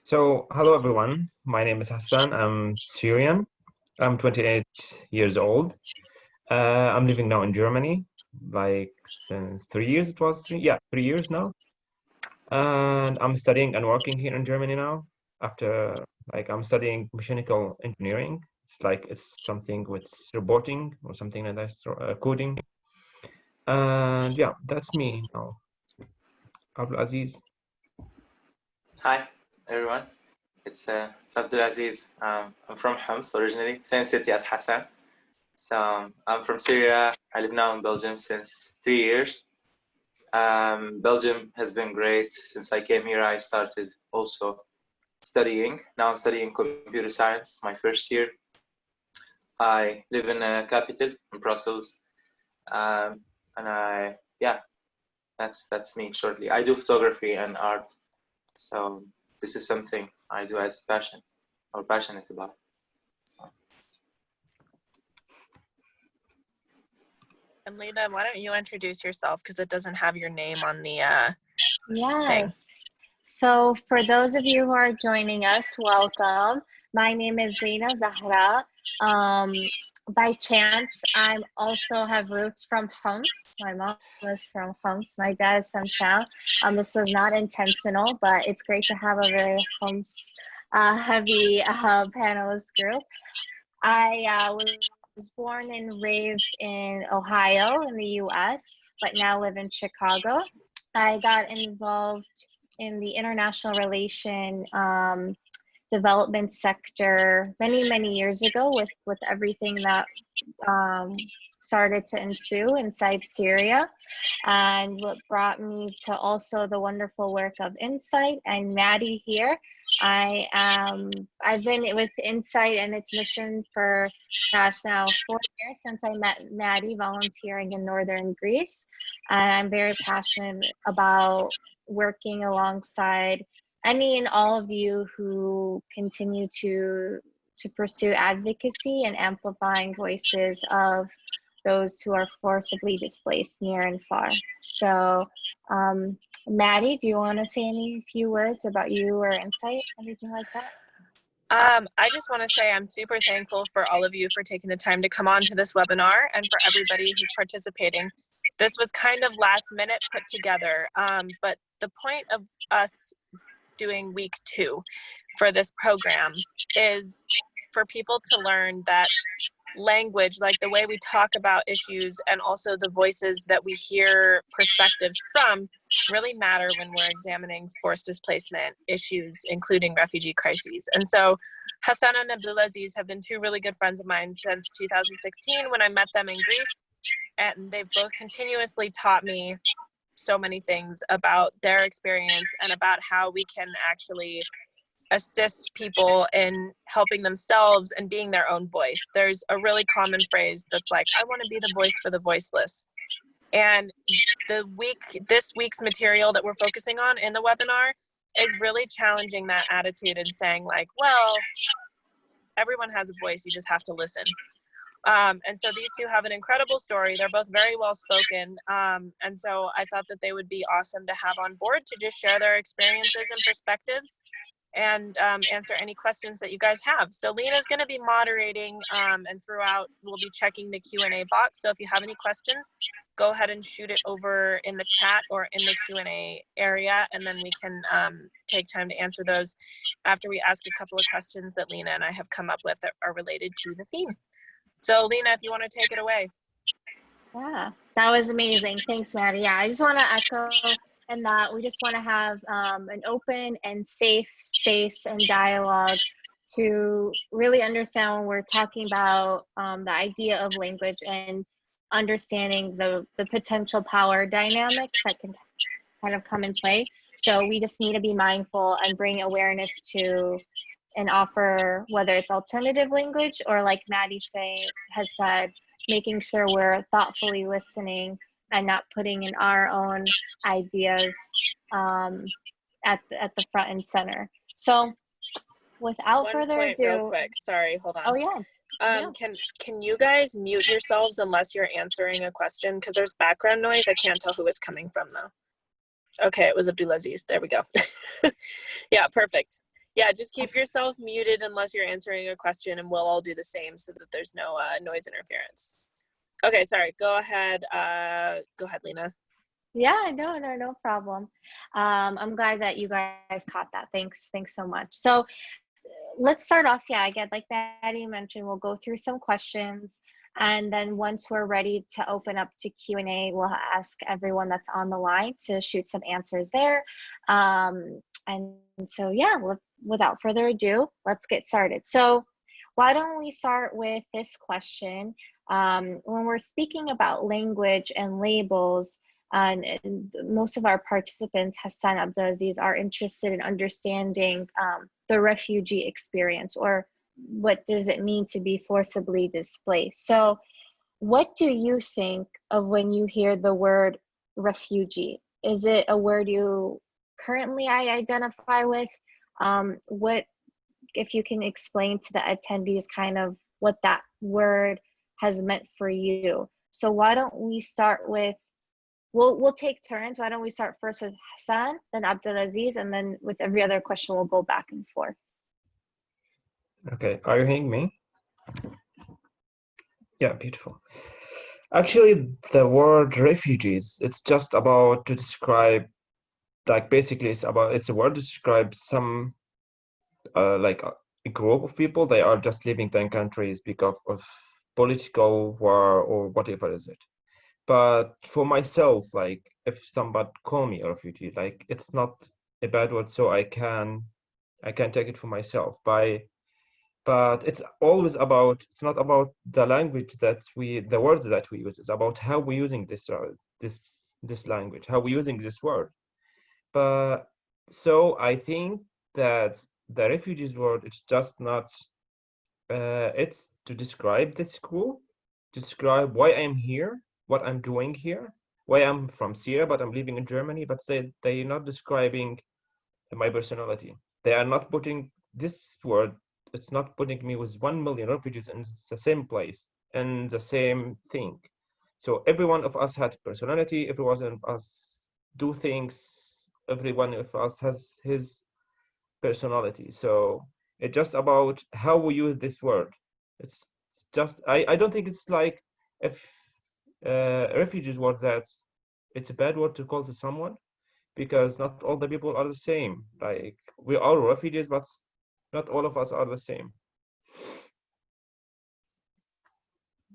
So, hello everyone. My name is Hassan. I'm Syrian. I'm 28 years old. I'm living now in Germany, like since 3 years. It was 3 years now. And I'm studying and working here in Germany now. After I'm studying mechanical engineering. It's something with roboting or something like that, so, coding. And yeah, that's me now. Abdulaziz. Hi, everyone. It's Abdulazez. I'm from Homs originally, same city as Hassan. So I'm from Syria. I live now in Belgium since 3 years. Belgium has been great since I came here. I started also studying. Now I'm studying computer science, my first year. I live in a capital in Brussels, and yeah, that's me shortly. I do photography and art, so this is something I do as passion or passionate about. And Leena, why don't you introduce yourself because it doesn't have your name on the thing. Yes. So for those of you who are joining us, welcome. My name is Leena Zahra. By chance, I also have roots from Homs. My mom was from Homs. My dad is from Sham. This was not intentional, but it's great to have a very Homs heavy panelist group. I was born and raised in Ohio in the US, but now live in Chicago. I got involved in the international relation development sector many years ago with everything that started to ensue inside Syria, and what brought me to also the wonderful work of Insight and Madi here. I've been with Insight and its mission for now 4 years since I met Madi volunteering in northern Greece, and I'm very passionate about working alongside any and all of you who continue to pursue advocacy and amplifying voices of those who are forcibly displaced near and far. So, Madi, do you want to say any few words about you or Insight, anything like that? I just want to say I'm super thankful for all of you for taking the time to come on to this webinar and for everybody who's participating. This was kind of last minute put together, but the point of us doing week 2 for this program is for people to learn that language, like the way we talk about issues and also the voices that we hear perspectives from, really matter when we're examining forced displacement issues, including refugee crises. And so Hassan and Abdulazez have been 2 really good friends of mine since 2016 when I met them in Greece, and they've both continuously taught me so many things about their experience and about how we can actually assist people in helping themselves and being their own voice. There's a really common phrase that's like, I want to be the voice for the voiceless. And this week's material that we're focusing on in the webinar is really challenging that attitude and saying like, well, everyone has a voice, you just have to listen. And so these 2 have an incredible story. They're both very well spoken. And so I thought that they would be awesome to have on board to just share their experiences and perspectives and answer any questions that you guys have. So Leena's going to be moderating, and throughout we'll be checking the Q&A box. So if you have any questions, go ahead and shoot it over in the chat or in the Q&A area, and then we can take time to answer those after we ask a couple of questions that Leena and I have come up with that are related to the theme. So Leena, if you want to take it away. Yeah, that was amazing. Thanks, Madi. Yeah, I just want to echo in that we just want to have an open and safe space and dialogue to really understand when we're talking about the idea of language and understanding the potential power dynamics that can kind of come in play. So we just need to be mindful and bring awareness to and offer, whether it's alternative language or like Madi has said, making sure we're thoughtfully listening and not putting in our own ideas at the front and center. So without further ado, real quick. Sorry, hold on. Oh yeah. Can you guys mute yourselves unless you're answering a question? Because there's background noise. I can't tell who it's coming from though. Okay, it was Abdulaziz. There we go. Yeah, perfect. Yeah, just keep yourself muted unless you're answering a question, and we'll all do the same so that there's no noise interference. Okay, sorry. Go ahead, Leena. Yeah, no problem. I'm glad that you guys caught that. Thanks so much. So let's start off. Yeah, again, like Madi mentioned, we'll go through some questions, and then once we're ready to open up to Q&A, we'll ask everyone that's on the line to shoot some answers there. And so, yeah, without further ado, let's get started. So why don't we start with this question? When we're speaking about language and labels, and most of our participants, Hassan, Abdulazez, are interested in understanding the refugee experience, or what does it mean to be forcibly displaced. So what do you think of when you hear the word refugee? Is it a word you currently identify with? What, if you can explain to the attendees kind of what that word has meant for you. So why don't we start with, we'll take turns. Why don't we start first with Hassan, then Abdulazez, and then with every other question, we'll go back and forth. Okay, are you hearing me? Yeah, beautiful. Actually, the word refugees, it's just about to describe, like basically it's a word to describe some like a group of people. They are just leaving their countries because of political war or whatever is it. But for myself, like if somebody call me a refugee, like it's not a bad word, so I can take it for myself. But it's always about, it's not about the language the words that we use. It's about how we're using this language, how we're using this word. But so I think that the refugees word, it's just not, it's to describe this group, describe why I'm here, what I'm doing here, why I'm from Syria, but I'm living in Germany, but they're not describing my personality. They are not putting this word, it's not putting me with 1 million refugees in the same place, and the same thing. So every one of us had personality, every one of us do things, every one of us has his personality. So it's just about how we use this word. It's just, I don't think it's like if refugees word, that's it's a bad word to call to someone, because not all the people are the same. Like we are refugees, but not all of us are the same.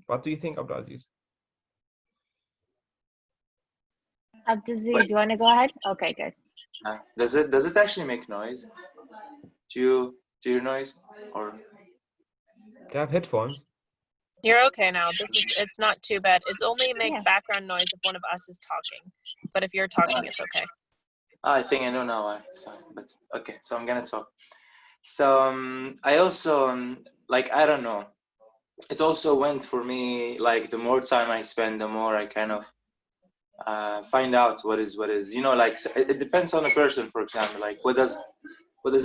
What do you think, Abdulaziz? Abdulaziz, do you want to go ahead? Okay, good. Does it actually make noise? Do you hear noise, or? Do you have headphones? You're okay now. It's not too bad. It only makes background noise if one of us is talking. But if you're talking, it's okay. I think I know now why. So, but okay, so I'm gonna talk. So I also like, I don't know. It also went for me, like the more time I spend, the more I kind of find out what is, you know, like it depends on the person. For example, like what does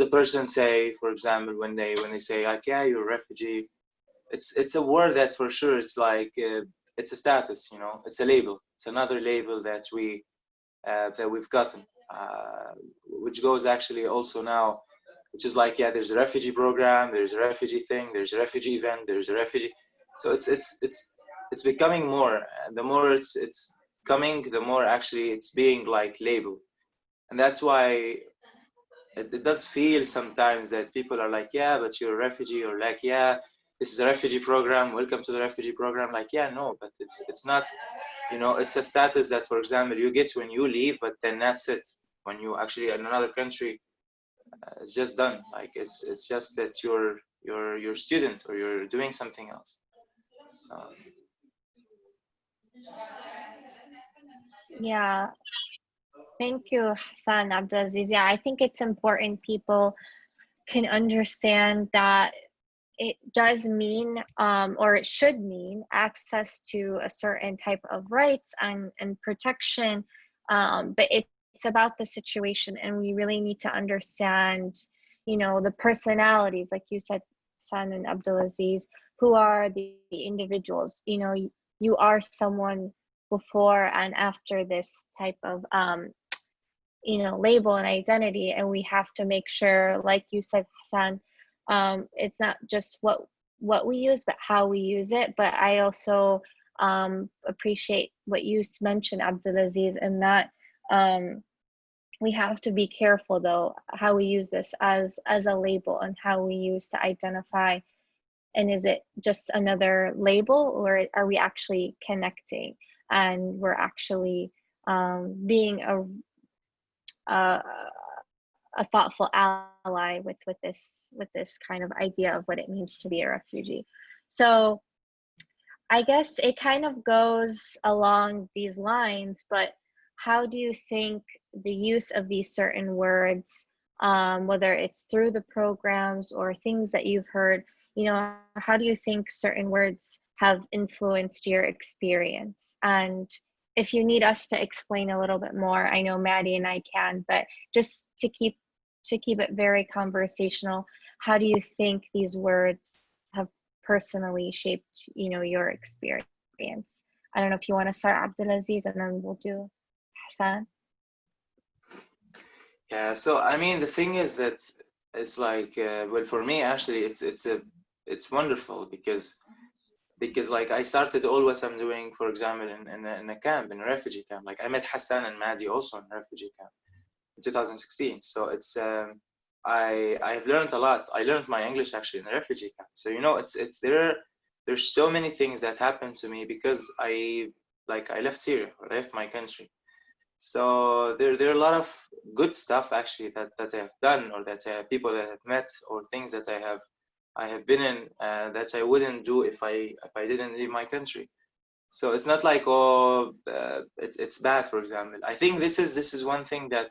a person say, for example, when they say like, yeah, you're a refugee. It's a word that for sure it's like it's a status, you know, it's a label, it's another label that we've gotten, which goes actually also now, which is like, yeah, there's a refugee program, there's a refugee thing, there's a refugee event, there's a refugee. So it's becoming more, and the more it's coming, the more actually it's being like labeled. And that's why it does feel sometimes that people are like, yeah, but you're a refugee, or like, yeah, this is a refugee program, welcome to the refugee program. Like, yeah, no, but it's not, you know, it's a status that, for example, you get when you leave, but then that's it. When you actually in another country, it's just done. Like it's just that you're a student, or you're doing something else. So. Yeah, thank you, Hassan, Abdulaziz. Yeah, I think it's important people can understand that it does mean, or it should mean, access to a certain type of rights and protection, but it's about the situation, and we really need to understand, you know, the personalities, like you said, Hassan and Abdulaziz, who are the individuals. You know, you are someone before and after this type of label and identity, and we have to make sure, like you said, Hassan, it's not just what we use, but how we use it. But I also appreciate what you mentioned, Abdulaziz, and that we have to be careful, though, how we use this as a label and how we use to identify. And is it just another label, or are we actually connecting and we're actually being a thoughtful ally with this kind of idea of what it means to be a refugee? So I guess it kind of goes along these lines, but how do you think the use of these certain words, whether it's through the programs or things that you've heard, how do you think certain words have influenced your experience? And if you need us to explain a little bit more, I know Maddie and I can, but just to keep it very conversational, how do you think these words have personally shaped, your experience? I don't know if you want to start, Abdulaziz, and then we'll do Hassan. Yeah, so I mean, the thing is that it's like, well, for me, actually, it's wonderful because like I started all what I'm doing, for example, in a camp, in a refugee camp. Like I met Hassan and Madi also in a refugee camp in 2016. So it's I've learned a lot. I learned my English actually in a refugee camp. So there's so many things that happened to me because I left Syria, I left my country. So there are a lot of good stuff actually that I have done, or that people that I have met, or things that I have been in that I wouldn't do if I didn't leave my country. So it's not like it's bad. For example, I think this is one thing that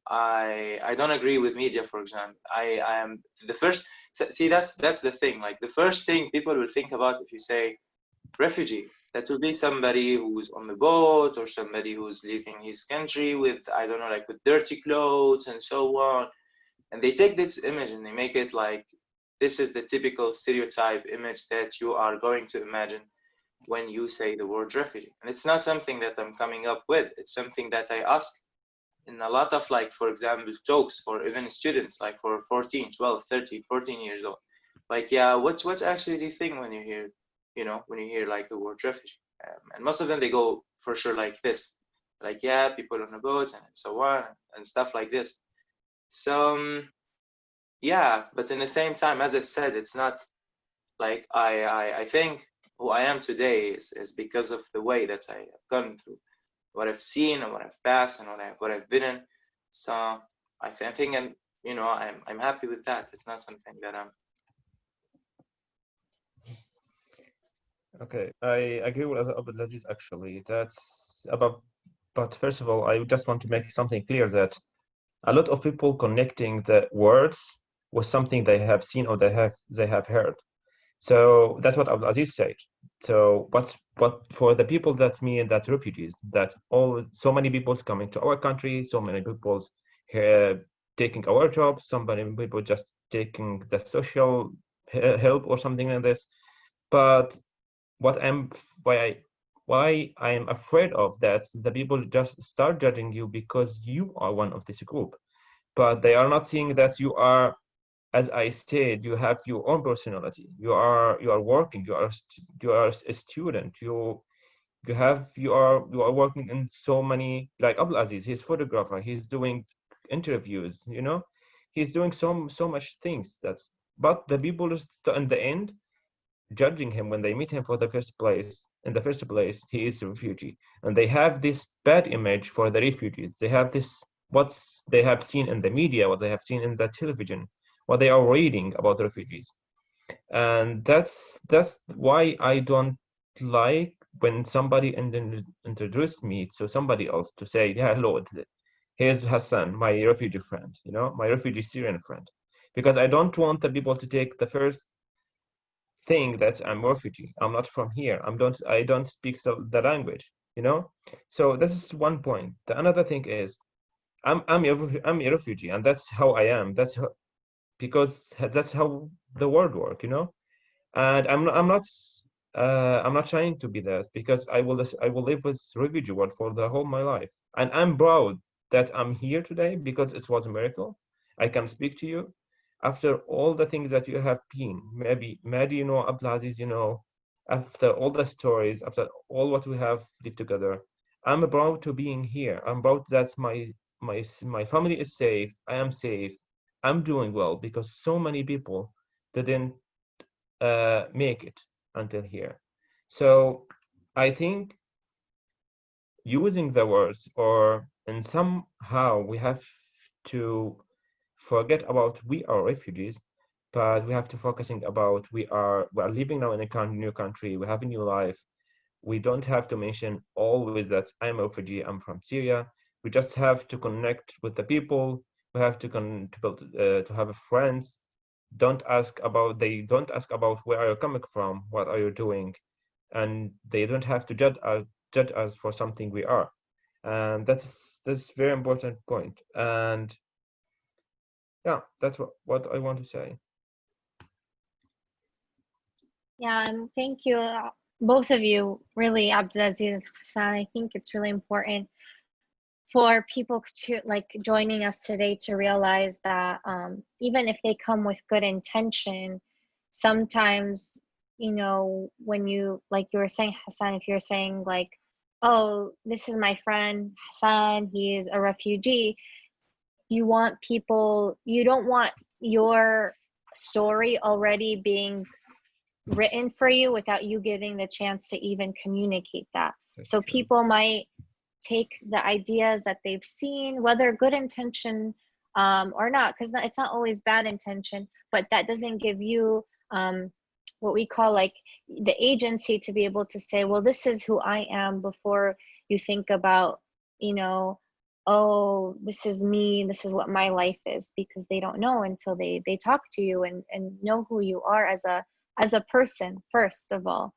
I don't agree with media. For example, I am the first. See, that's the thing. Like the first thing people will think about if you say refugee, that will be somebody who's on the boat, or somebody who's leaving his country with, I don't know, like with dirty clothes and so on. And they take this image and they make it like this is the typical stereotype image that you are going to imagine when you say the word refugee. And it's not something that I'm coming up with. It's something that I ask in a lot of, like, for example, talks for even students, like for 14, 12, 13, 14 years old. Like, yeah, what's actually the thing when you hear, when you hear like the word refugee? And most of them, they go for sure like this, like, yeah, people on a boat and so on and stuff like this. So yeah, but in the same time, as I've said, it's not like I think who I am today is because of the way that I have gone through, what I've seen and what I've passed and what I've been in. So I think I'm happy with that. It's not something that I'm. Okay, I agree with Abdulaziz actually. That's about, but first of all, I just want to make something clear that a lot of people connecting the words with something they have seen or they have heard. So that's what Abdulaziz said. So, but for the people that me and that refugees, that so many people's coming to our country, so many people's here taking our jobs, so many people just taking the social help or something like this. But why I am afraid of that, the people just start judging you because you are one of this group, but they are not seeing that you are, as I said, you have your own personality. You are working. You are a student. You are working in so many, like Abdulaziz, he's photographer. He's doing interviews. He's doing so much things. But the people in the end judging him when they meet him for the first place. In the first place, he is a refugee, and they have this bad image for the refugees. They have this what they have seen in the media, what they have seen in the television, what they are reading about refugees, and that's why I don't like when somebody introduced me to somebody else to say, yeah, hello, here's Hassan, my refugee friend, my refugee Syrian friend, because I don't want the people to take the first thing that I'm a refugee. I'm not from here. I don't speak the language, So this is one point. The another thing is I'm a refugee, and that's how I am. Because that's how the world works, And I'm not trying to be that, because I will live with refugee world for the whole my life, and I'm proud that I'm here today because it was a miracle. I can speak to you after all the things that you have been. Maybe Madi, you know, Abdulazez, you know, after all the stories, after all what we have lived together. I'm proud to being here. I'm proud that my family is safe. I am safe. I'm doing well because so many people didn't make it until here. So I think using the words, or in somehow we have to forget about we are refugees, but we have to focusing about we are living now in a new country. We have a new life. We don't have to mention always that I'm a refugee, I'm from Syria. We just have to connect with the people. We have to to build to have friends. They don't ask about where are you coming from, what are you doing, and they don't have to judge us for something we are. And that's very important point. And yeah, that's what I want to say. Yeah, thank you, both of you, really, Abdulaziz and Hassan. I think it's really important for people to like joining us today to realize that even if they come with good intention, sometimes, you know, when you, like you were saying, Hassan, if you're saying like, oh, this is my friend Hassan, he is a refugee, you want people, you don't want your story already being written for you without you getting the chance to even communicate that. That's So true. people might take the ideas that they've seen, whether good intention or not, because it's not always bad intention, but that doesn't give you what we call like the agency to be able to say, well, this is who I am, before you think about, you know, oh, this is me, this is what my life is, because they don't know until they talk to you and know who you are as a person, first of all.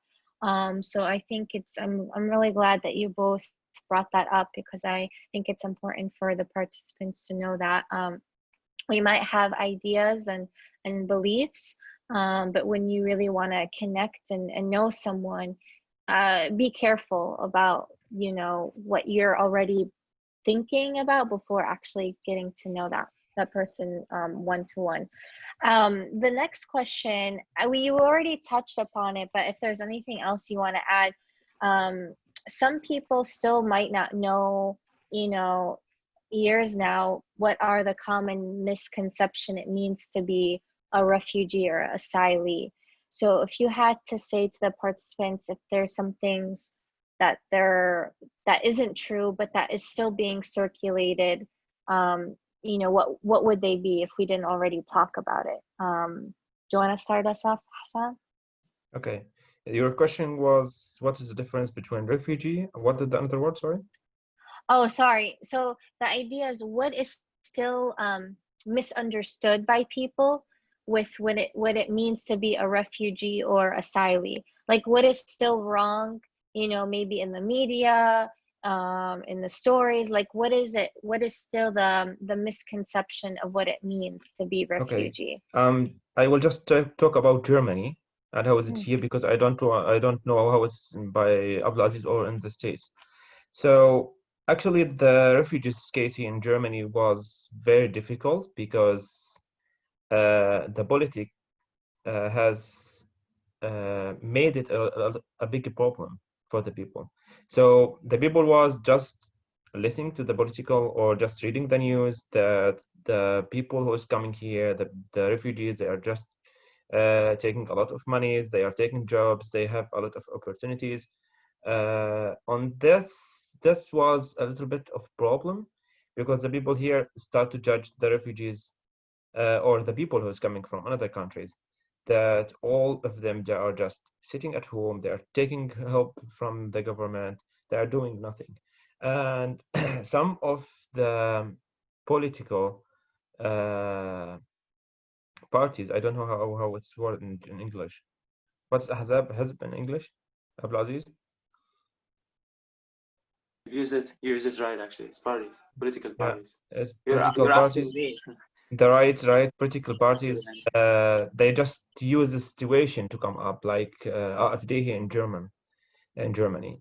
So I think I'm really glad that you both brought that up, because I think it's important for the participants to know that we might have ideas and beliefs, but when you really want to connect and know someone, be careful about, you know, what you're already thinking about before actually getting to know that person one-to-one. The next question, you already touched upon it, but if there's anything else you want to add, some people still might not know, you know, years now, what are the common misconception it means to be a refugee or asylee. So if you had to say to the participants, if there's some things that isn't true, but that is still being circulated, you know, what would they be if we didn't already talk about it? Do you want to start us off, Hassan? Okay. Your question was, what is the difference between refugee? What is the other word? Sorry. Oh, sorry. So the idea is, what is still misunderstood by people with what it means to be a refugee or asylee. Like, what is still wrong, you know, maybe in the media, in the stories, like what is still the misconception of what it means to be refugee? Okay. I will just talk about Germany and how is it here, because I don't know how it's by Abdulaziz or in the States. So actually the refugees case here in Germany was very difficult because the politic has made it a big problem for the people. So the people was just listening to the political or just reading the news that the people who is coming here, the refugees, they are just taking a lot of money, they are taking jobs, they have a lot of opportunities. On this was a little bit of problem because the people here start to judge the refugees or the people who is coming from other countries, that all of them, they are just sitting at home, they are taking help from the government, they are doing nothing. And some of the political parties, I don't know how it's worded in English. What's Hazab in English? Abdulaziz? You use it right, actually. It's parties, political Yeah, politics. it's You're political asking parties. me. The right political parties, they just use the situation to come up, like AfD here in Germany.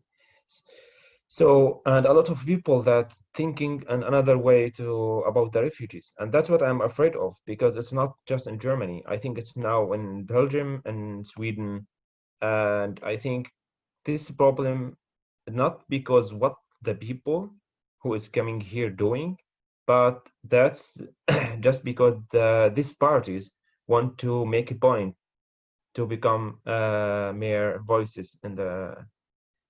So, and a lot of people that thinking another way to about the refugees, and that's what I'm afraid of, because it's not just in Germany. I think it's now in Belgium and Sweden, and I think this problem not because what the people who is coming here doing, but that's just because these parties want to make a point to become mere voices in the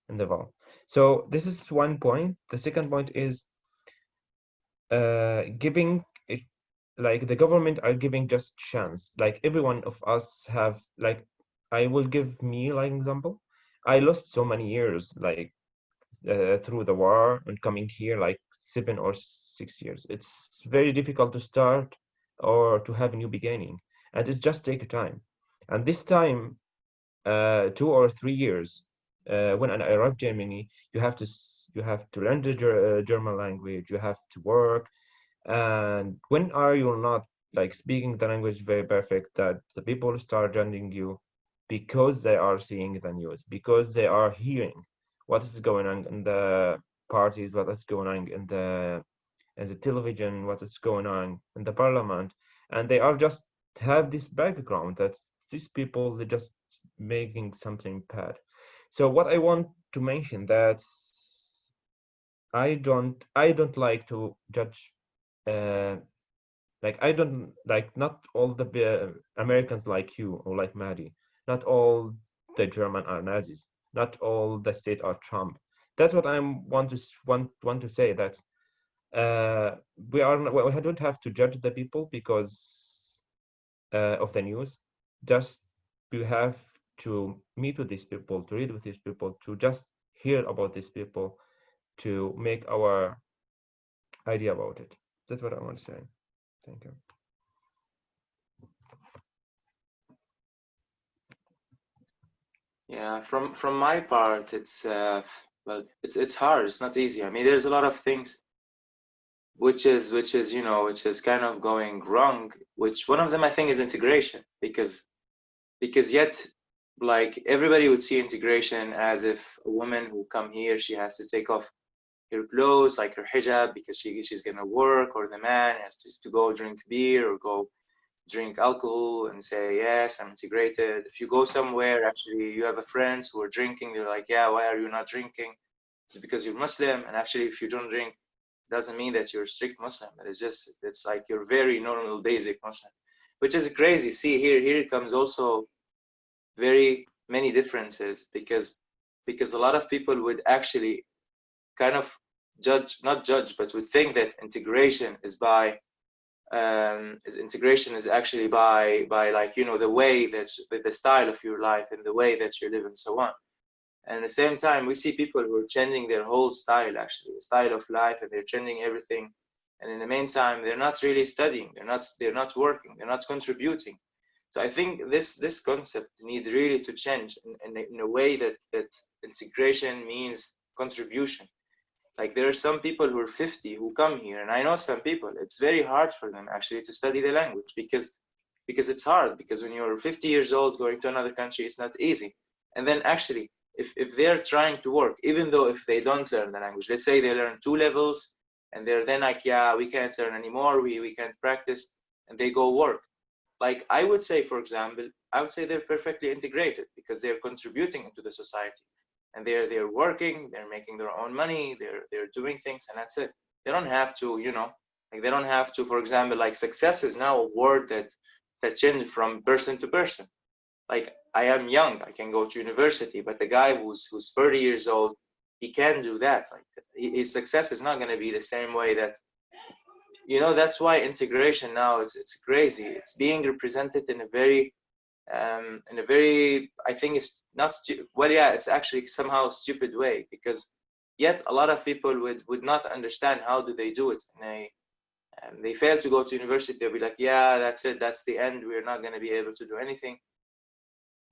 wall. So this is one point. The second point is giving it, like the government are giving just chance. Like every one of us have, like, I will give me like example. I lost so many years like through the war and coming here like 7 or 6 years. It's very difficult to start or to have a new beginning, and it just take time. And this time 2 or 3 years when I arrived Germany, you have to learn the German language, you have to work, and when are you not like speaking the language very perfect, that the people start judging you because they are seeing the news, because they are hearing what is going on in the parties, what is going on in the television, what is going on in the parliament, and they are just have this background that these people they just making something bad. So what I want to mention that I don't like to judge uh, like I don't like not all the Americans like you or like Madi, not all the German are Nazis, not all the state are Trump. That's what I'm want to say, that we are not, we don't have to judge the people because of the news. Just you have to meet with these people, to read with these people, to just hear about these people, to make our idea about it. That's what I want to say. Thank you. Yeah, from my part, it's well, it's hard. It's not easy. I mean, there's a lot of things which is which is kind of going wrong. Which one of them I think is integration, because yet like everybody would see integration as if a woman who come here, she has to take off her clothes, like her hijab, because she's gonna work, or the man has to go drink beer or go drink alcohol and say, yes, I'm integrated. If you go somewhere, actually you have a friends who are drinking, they're like, yeah, why are you not drinking? It's because you're Muslim. And actually if you don't drink, doesn't mean that you're a strict Muslim. It's like you're very normal, basic Muslim, which is crazy. See, here comes also very many differences, because a lot of people would actually kind of not judge, but would think that integration is by integration is actually by like, you know, the way that the style of your life and the way that you live and so on. And at the same time, we see people who are changing their whole style, actually, the style of life, and they're changing everything. And in the meantime, they're not really studying, they're not working, they're not contributing. So I think this concept needs really to change in a way that integration means contribution. Like there are some people who are 50 who come here, and I know some people, it's very hard for them actually to study the language, because it's hard, because when you're 50 years old going to another country, it's not easy. And then actually, if they're trying to work, even though if they don't learn the language, let's say they learn 2 levels, and they're then like, yeah, we can't learn anymore, we can't practice, and they go work. Like I would say, for example, I would say they're perfectly integrated, because they're contributing into the society, and they're working, they're making their own money, they're doing things, and that's it. They don't have to, you know, like they don't have to, for example, like success is now a word that changed from person to person. Like I am young, I can go to university, but the guy who's 30 years old, he can do that. Like his success is not going to be the same way that, you know. That's why integration now, it's crazy. It's being represented in a very I think it's not well, yeah, it's actually somehow a stupid way, because yet a lot of people would not understand how do they do it, and they fail to go to university. They'll be like, yeah, that's it, that's the end, we're not going to be able to do anything,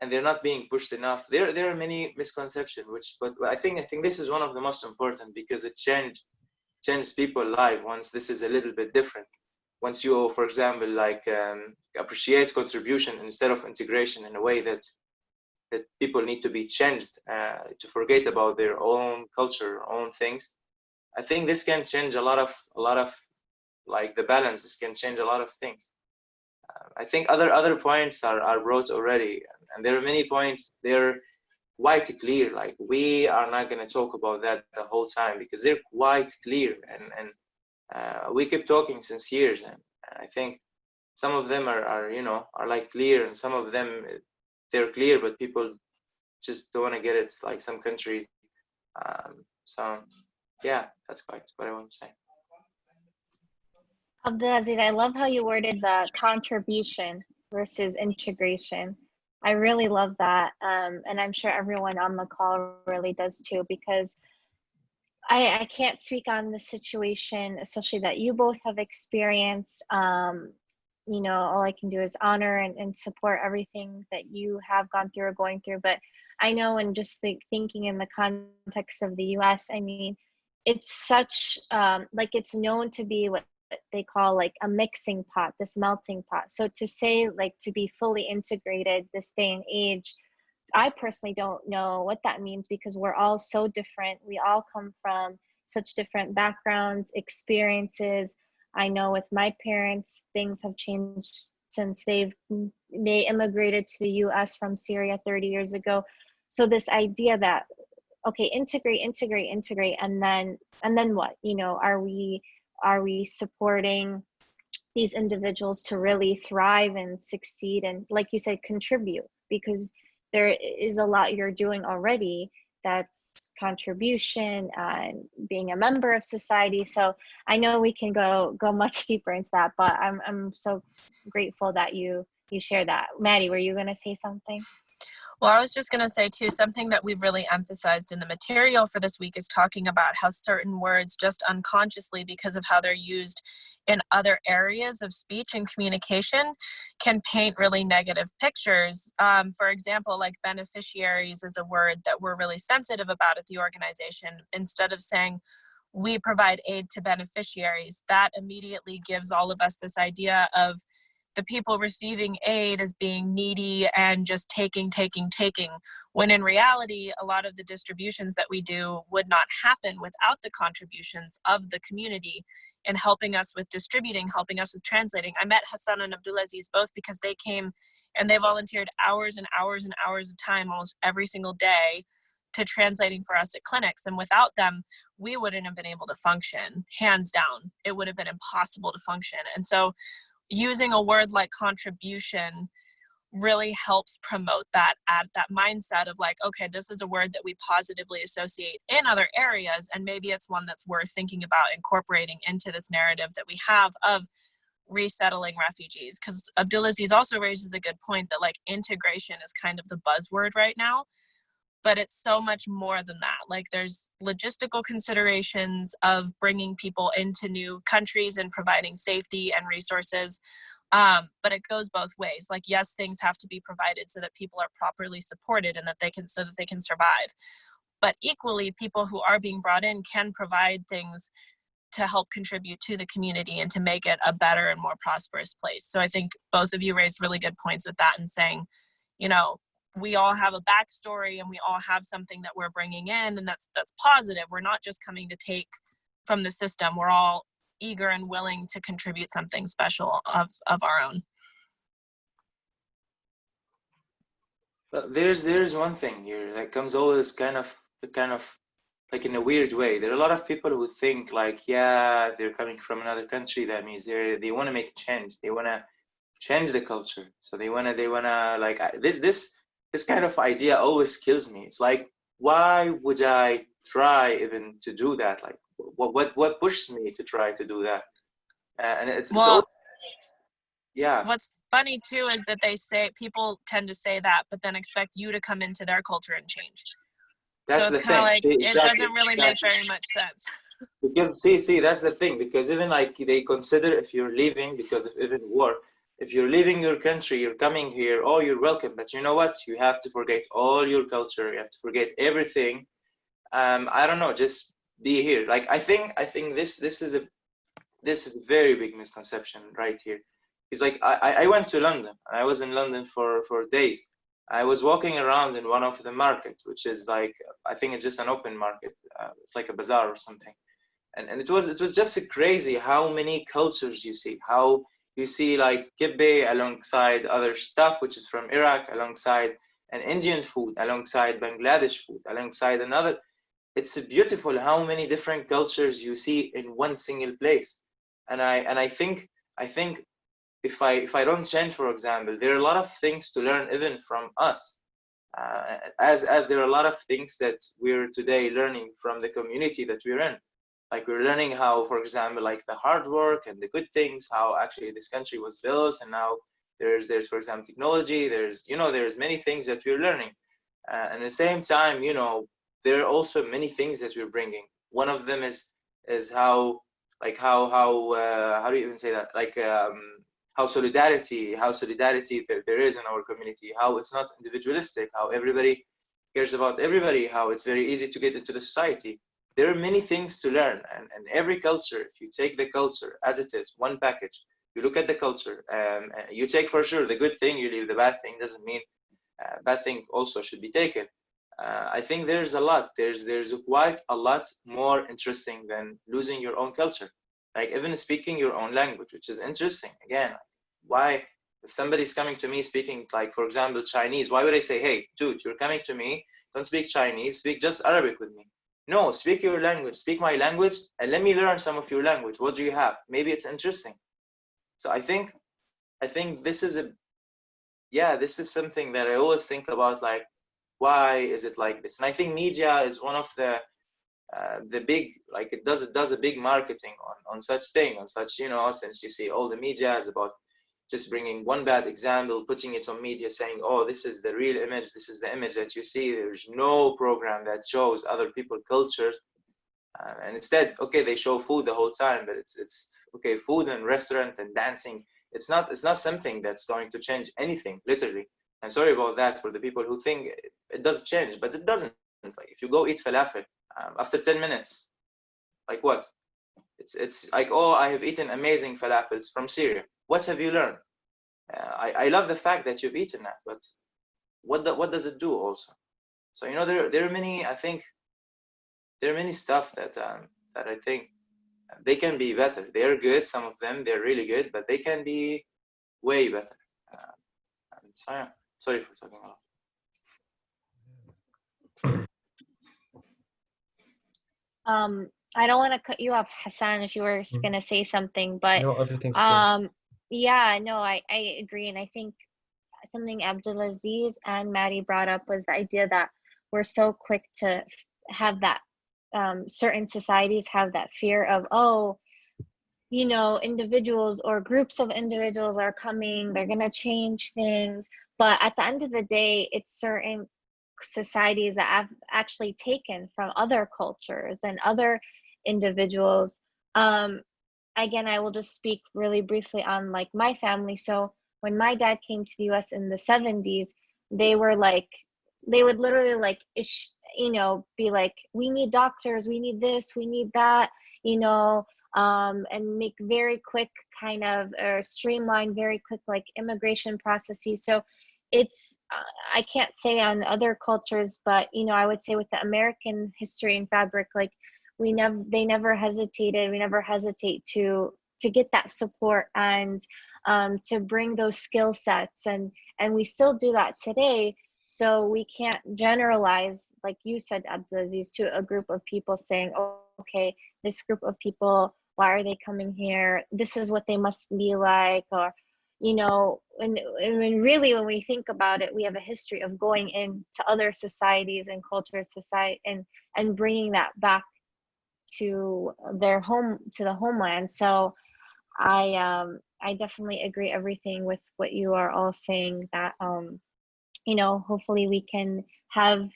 and they're not being pushed enough. There are many misconceptions, but I think this is one of the most important, because it changed people's life once this is a little bit different. Once you, for example, like appreciate contribution instead of integration, in a way that that people need to be changed, to forget about their own culture, own things. I think this can change a lot of like the balance. This can change a lot of things. I think other points are brought already, and there are many points. They're quite clear. Like we are not going to talk about that the whole time because they're quite clear, and we keep talking since years, and I think some of them are you know are like clear, and some of them they're clear, but people just don't want to get it. Like some countries. So yeah, that's quite what I want to say. Abdulazez, I love how you worded the contribution versus integration. I really love that. And I'm sure everyone on the call really does too, because I can't speak on the situation, especially that you both have experienced. You know, all I can do is honor and support everything that you have gone through or going through. But I know, and just thinking in the context of the US, I mean, it's such, like it's known to be what they call like a mixing pot, this melting pot. So to say like to be fully integrated this day and age, I personally don't know what that means because we're all so different. We all come from such different backgrounds, experiences. I know with my parents, things have changed since they immigrated to the US from Syria 30 years ago. So this idea that, okay, integrate, and then what? You know, are we supporting these individuals to really thrive and succeed and, like you said, contribute? Because there is a lot you're doing already that's contribution and being a member of society. So I know we can go much deeper into that, but I'm so grateful that you share that. Maddie, were you going to say something? Well, I was just going to say, too, something that we've really emphasized in the material for this week is talking about how certain words just unconsciously, because of how they're used in other areas of speech and communication, can paint really negative pictures. For example, like beneficiaries is a word that we're really sensitive about at the organization. Instead of saying, we provide aid to beneficiaries, that immediately gives all of us this idea of the people receiving aid as being needy and just taking, when in reality, a lot of the distributions that we do would not happen without the contributions of the community in helping us with distributing, helping us with translating. I met Hassan and Abdulazez both because they came and they volunteered hours and hours and hours of time almost every single day to translating for us at clinics. And without them, we wouldn't have been able to function, hands down. It would have been impossible to function. And so using a word like contribution really helps promote that mindset of like, okay, this is a word that we positively associate in other areas, and maybe it's one that's worth thinking about incorporating into this narrative that we have of resettling refugees. Because Abdulazez also raises a good point that like integration is kind of the buzzword right now, but it's so much more than that. Like there's logistical considerations of bringing people into new countries and providing safety and resources. But it goes both ways. Like, yes, things have to be provided so that people are properly supported and that they can survive. But equally, people who are being brought in can provide things to help contribute to the community and to make it a better and more prosperous place. So I think both of you raised really good points with that and saying, you know, we all have a backstory and we all have something that we're bringing in, and that's positive. We're not just coming to take from the system. We're all eager and willing to contribute something special of our own. But there's one thing here that comes always kind of like in a weird way. There are a lot of people who think like, yeah, they're coming from another country. That means they want to make change. They want to change the culture. So they wanna like this kind of idea always kills me. It's like, why would I try even to do that? Like, what pushes me to try to do that? And it's all, yeah. What's funny too is that people tend to say that, but then expect you to come into their culture and change. That's so it's the thing. Like, exactly. It doesn't really make very much sense. Because see, that's the thing. Because even like they consider if you're leaving because of even war. If you're leaving your country, you're coming here, oh, you're welcome. But you know what? You have to forget all your culture. You have to forget everything. I don't know, just be here. Like I think this is a very big misconception right here. It's like I went to London. I was in London for days. I was walking around in one of the markets, which is like, I think it's just an open market. It's like a bazaar or something. And it was just crazy how many cultures you see, how you see like kibbeh alongside other stuff, which is from Iraq, alongside an Indian food, alongside Bangladesh food, alongside another. It's beautiful how many different cultures you see in one single place. And I think if I don't change, for example, there are a lot of things to learn even from us. As there are a lot of things that we're today learning from the community that we're in. Like we're learning how, for example, like the hard work and the good things, how actually this country was built, and now there's for example technology. There's many things that we're learning, and at the same time, there are also many things that we're bringing. One of them is how do you even say that, like how solidarity there is in our community, how it's not individualistic, how everybody cares about everybody, how it's very easy to get into the society. There are many things to learn, and every culture, if you take the culture as it is, one package, you look at the culture, you take for sure the good thing, you leave the bad thing. Doesn't mean bad thing also should be taken. I think there's a lot, there's quite a lot more interesting than losing your own culture. Like even speaking your own language, which is interesting. Again, why, if somebody's coming to me speaking, like for example Chinese, why would I say, hey dude, you're coming to me, don't speak Chinese, speak just Arabic with me? No, speak your language, speak my language, and let me learn some of your language. What do you have? Maybe it's interesting. So I think this is this is something that I always think about, like, why is it like this? And I think media is one of the big, like it does a big marketing on such thing, on such, since you see all the media is about just bringing one bad example, putting it on media, saying, oh, this is the real image, this is the image that you see. There's no program that shows other people's cultures. And instead, okay, they show food the whole time, but it's okay, food and restaurant and dancing, it's not something that's going to change anything, literally. I'm sorry about that for the people who think it does change, but it doesn't. Like if you go eat falafel, after 10 minutes, like what? It's like, oh, I have eaten amazing falafels from Syria. What have you learned? I love the fact that you've eaten that, but what does it do also? So there are many. I think there are many stuff that I think they can be better. They're good. Some of them they're really good, but they can be way better. So yeah, sorry for talking a lot. I don't want to cut you off, Hassan, if you were gonna say something, but no, everything's good. yeah, no, I agree, and I think something Abdulazez and Madi brought up was the idea that we're so quick to have that certain societies have that fear of, oh, individuals or groups of individuals are coming, they're gonna change things, but at the end of the day, it's certain societies that have actually taken from other cultures and other individuals. Again, I will just speak really briefly on like my family. So when my dad came to the US in the 70s, they would literally like be like, we need doctors, we need this, we need that, and make very quick kind of, or streamline very quick like immigration processes. So it's I can't say on other cultures, but I would say with the American history and fabric, like we never hesitate to get that support and to bring those skill sets, and we still do that today. So we can't generalize, like you said, Abdulaziz, to a group of people saying, oh, okay, this group of people, why are they coming here? This is what they must be like, or and really when we think about it, we have a history of going into other societies and cultures, and bringing that back to their home, to the homeland. So I definitely agree everything with what you are all saying, that hopefully we can have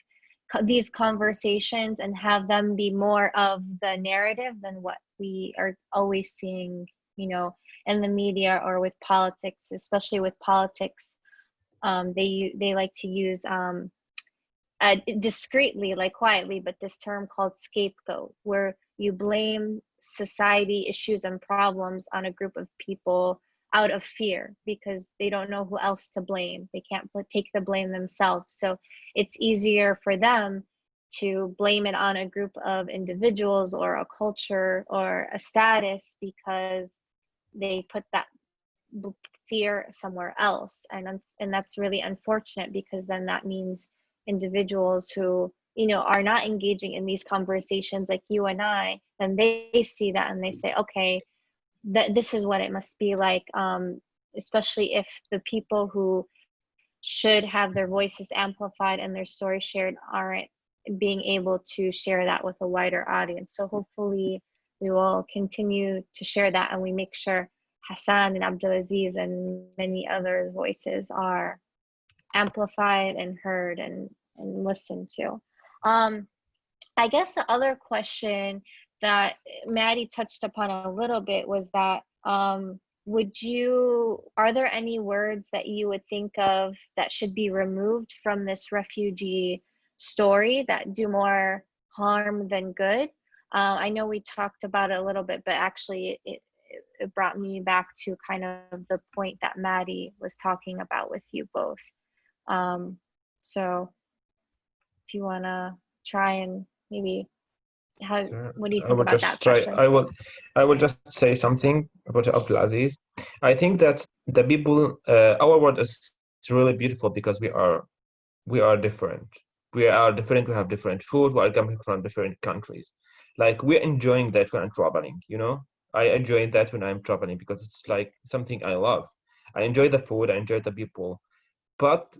these conversations and have them be more of the narrative than what we are always seeing in the media or with politics. Especially with politics, they like to use discreetly, like quietly, but this term called scapegoat, where you blame society issues and problems on a group of people out of fear because they don't know who else to blame. They can't take the blame themselves. So it's easier for them to blame it on a group of individuals or a culture or a status because they put that fear somewhere else. And that's really unfortunate, because then that means individuals who, you know, are not engaging in these conversations like you and I, and they see that and they say, okay, this is what it must be like, especially if the people who should have their voices amplified and their stories shared aren't being able to share that with a wider audience. So hopefully we will continue to share that, and we make sure Hassan and Abdulazez and many others' voices are amplified and heard and listened to. I guess the other question that Madi touched upon a little bit was that are there any words that you would think of that should be removed from this refugee story that do more harm than good? I know we talked about it a little bit, but actually it brought me back to kind of the point that Madi was talking about with you both. So if you want to try and maybe what do you think about that question? I will just say something about Abdulaziz. I think that the people, our world is really beautiful because we are different. We are different. We have different food. We are coming from different countries. Like, we're enjoying that when I'm traveling. You know, I enjoy that when I'm traveling because it's like something I love. I enjoy the food. I enjoy the people, but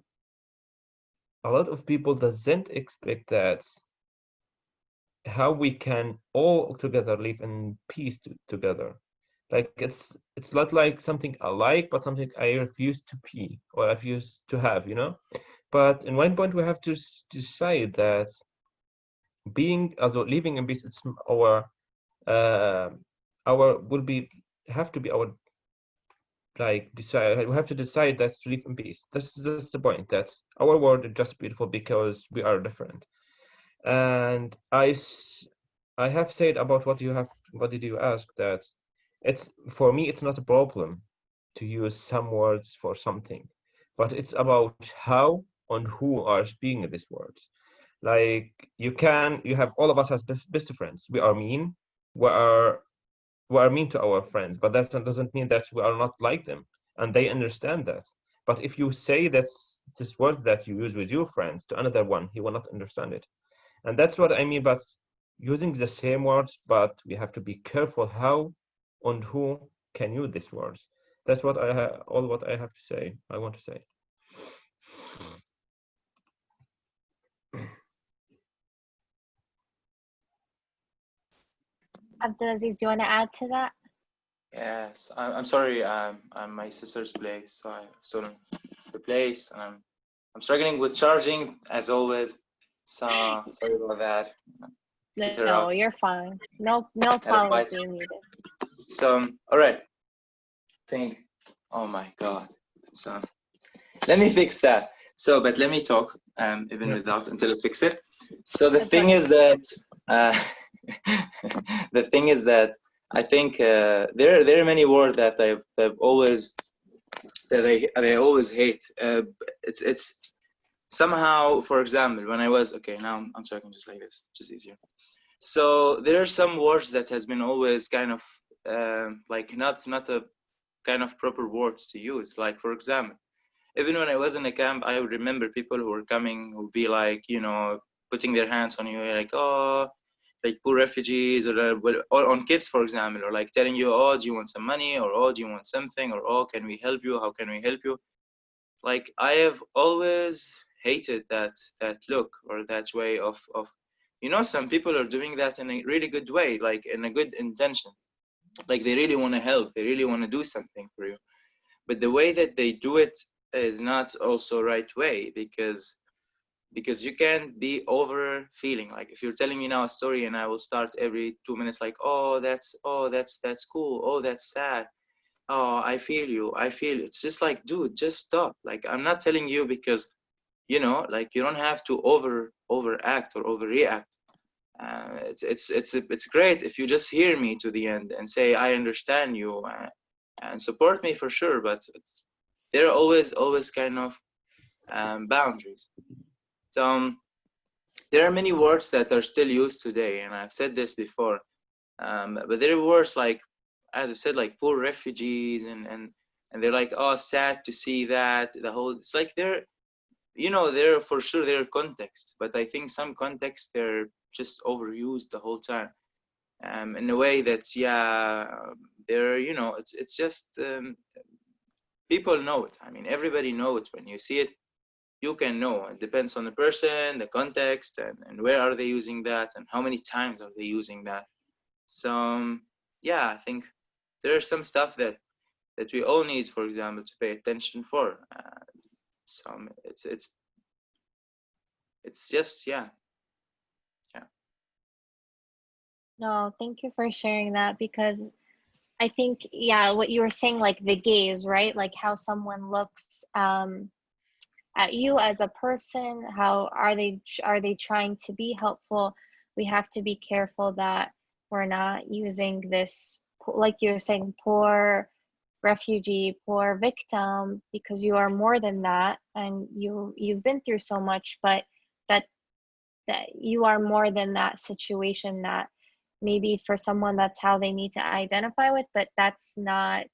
a lot of people doesn't expect that how we can all together live in peace together. Like, it's not like something I like, but something I refuse to be or I refuse to have, you know. But in one point we have to decide that living in peace, it's our have to be our, like, decide. We have to decide that to live in peace. That's the point, that our world is just beautiful because we are different. And I have said about what did you ask, that it's, for me, it's not a problem to use some words for something, but it's about how and who are speaking these words. Like, you have all of us as best friends. We are mean. We are mean to our friends, but that doesn't mean that we are not like them, and they understand that. But if you say that's this word that you use with your friends to another one, he will not understand it. And that's what I mean, but using the same words, but we have to be careful how and who can use these words. That's what what I have to say. I want to say. Abdulaziz, do you want to add to that? Yes, I'm sorry. I'm my sister's place, so I stolen the place, and I'm struggling with charging as always. So sorry about that. No, you're fine. No apology needed. So all right. Oh my God. So let me fix that. So, but let me talk even without until I fix it. So the thing is that the thing is that I think there are many words that I've always I always hate. It's somehow, for example, when I was now I'm talking just like this, just easier. So there are some words that has been always kind of like not a kind of proper words to use. Like, for example, even when I was in a camp, I would remember people who were coming who would be like, you know, putting their hands on you, like, oh, like poor refugees, or on kids, for example, or like telling you, oh, do you want some money, or oh, do you want something, or oh, can we help you? How can we help you? Like, I have always hated that look or that way of you know, some people are doing that in a really good way, like in a good intention, like they really want to help, they really want to do something for you, but the way that they do it is not also right way, because you can't be over feeling. Like, if you're telling me now a story and I will start every 2 minutes like, oh that's cool, oh that's sad, oh I feel you, it's just like, dude, just stop. Like, I'm not telling you because, you know, like, you don't have to overact or overreact. It's great if you just hear me to the end and say I understand you, and support me for sure, but there are always kind of boundaries. So there are many words that are still used today, and I've said this before, but there are words like, as I said, like poor refugees, and they're like, oh, sad to see that. The whole, it's like they're, you know, they're for sure there are contexts, but I think some contexts they're just overused the whole time, in a way that's, yeah, they're, you know, it's just people know it. I mean, everybody knows it. When you see it, you can know. It depends on the person, the context, and where are they using that, and how many times are they using that. So yeah, I think there are some stuff that we all need, for example, to pay attention for. So it's just, yeah. No, thank you for sharing that, because I think, yeah, what you were saying, like the gaze, right? Like how someone looks at you as a person, how are they trying to be helpful? We have to be careful that we're not using this, like you were saying, poor refugee, poor victim, because you are more than that, and you've been through so much, but that you are more than that situation. That maybe for someone that's how they need to identify with, but that's not,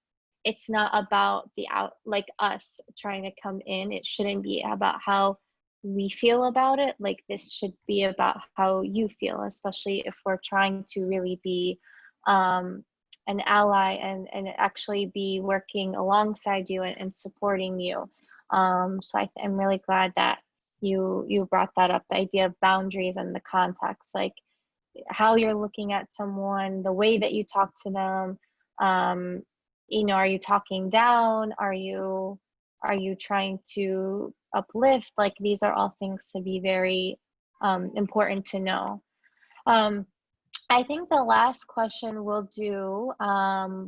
it's not about the out, like us trying to come in. It shouldn't be about how we feel about it. Like this should be about how you feel, especially if we're trying to really be an ally and actually be working alongside you and supporting you. So I'm really glad that you brought that up, the idea of boundaries and the context, like how you're looking at someone, the way that you talk to them. You know, are you talking down? Are you trying to uplift? Like these are all things to be very important to know. I think the last question we'll do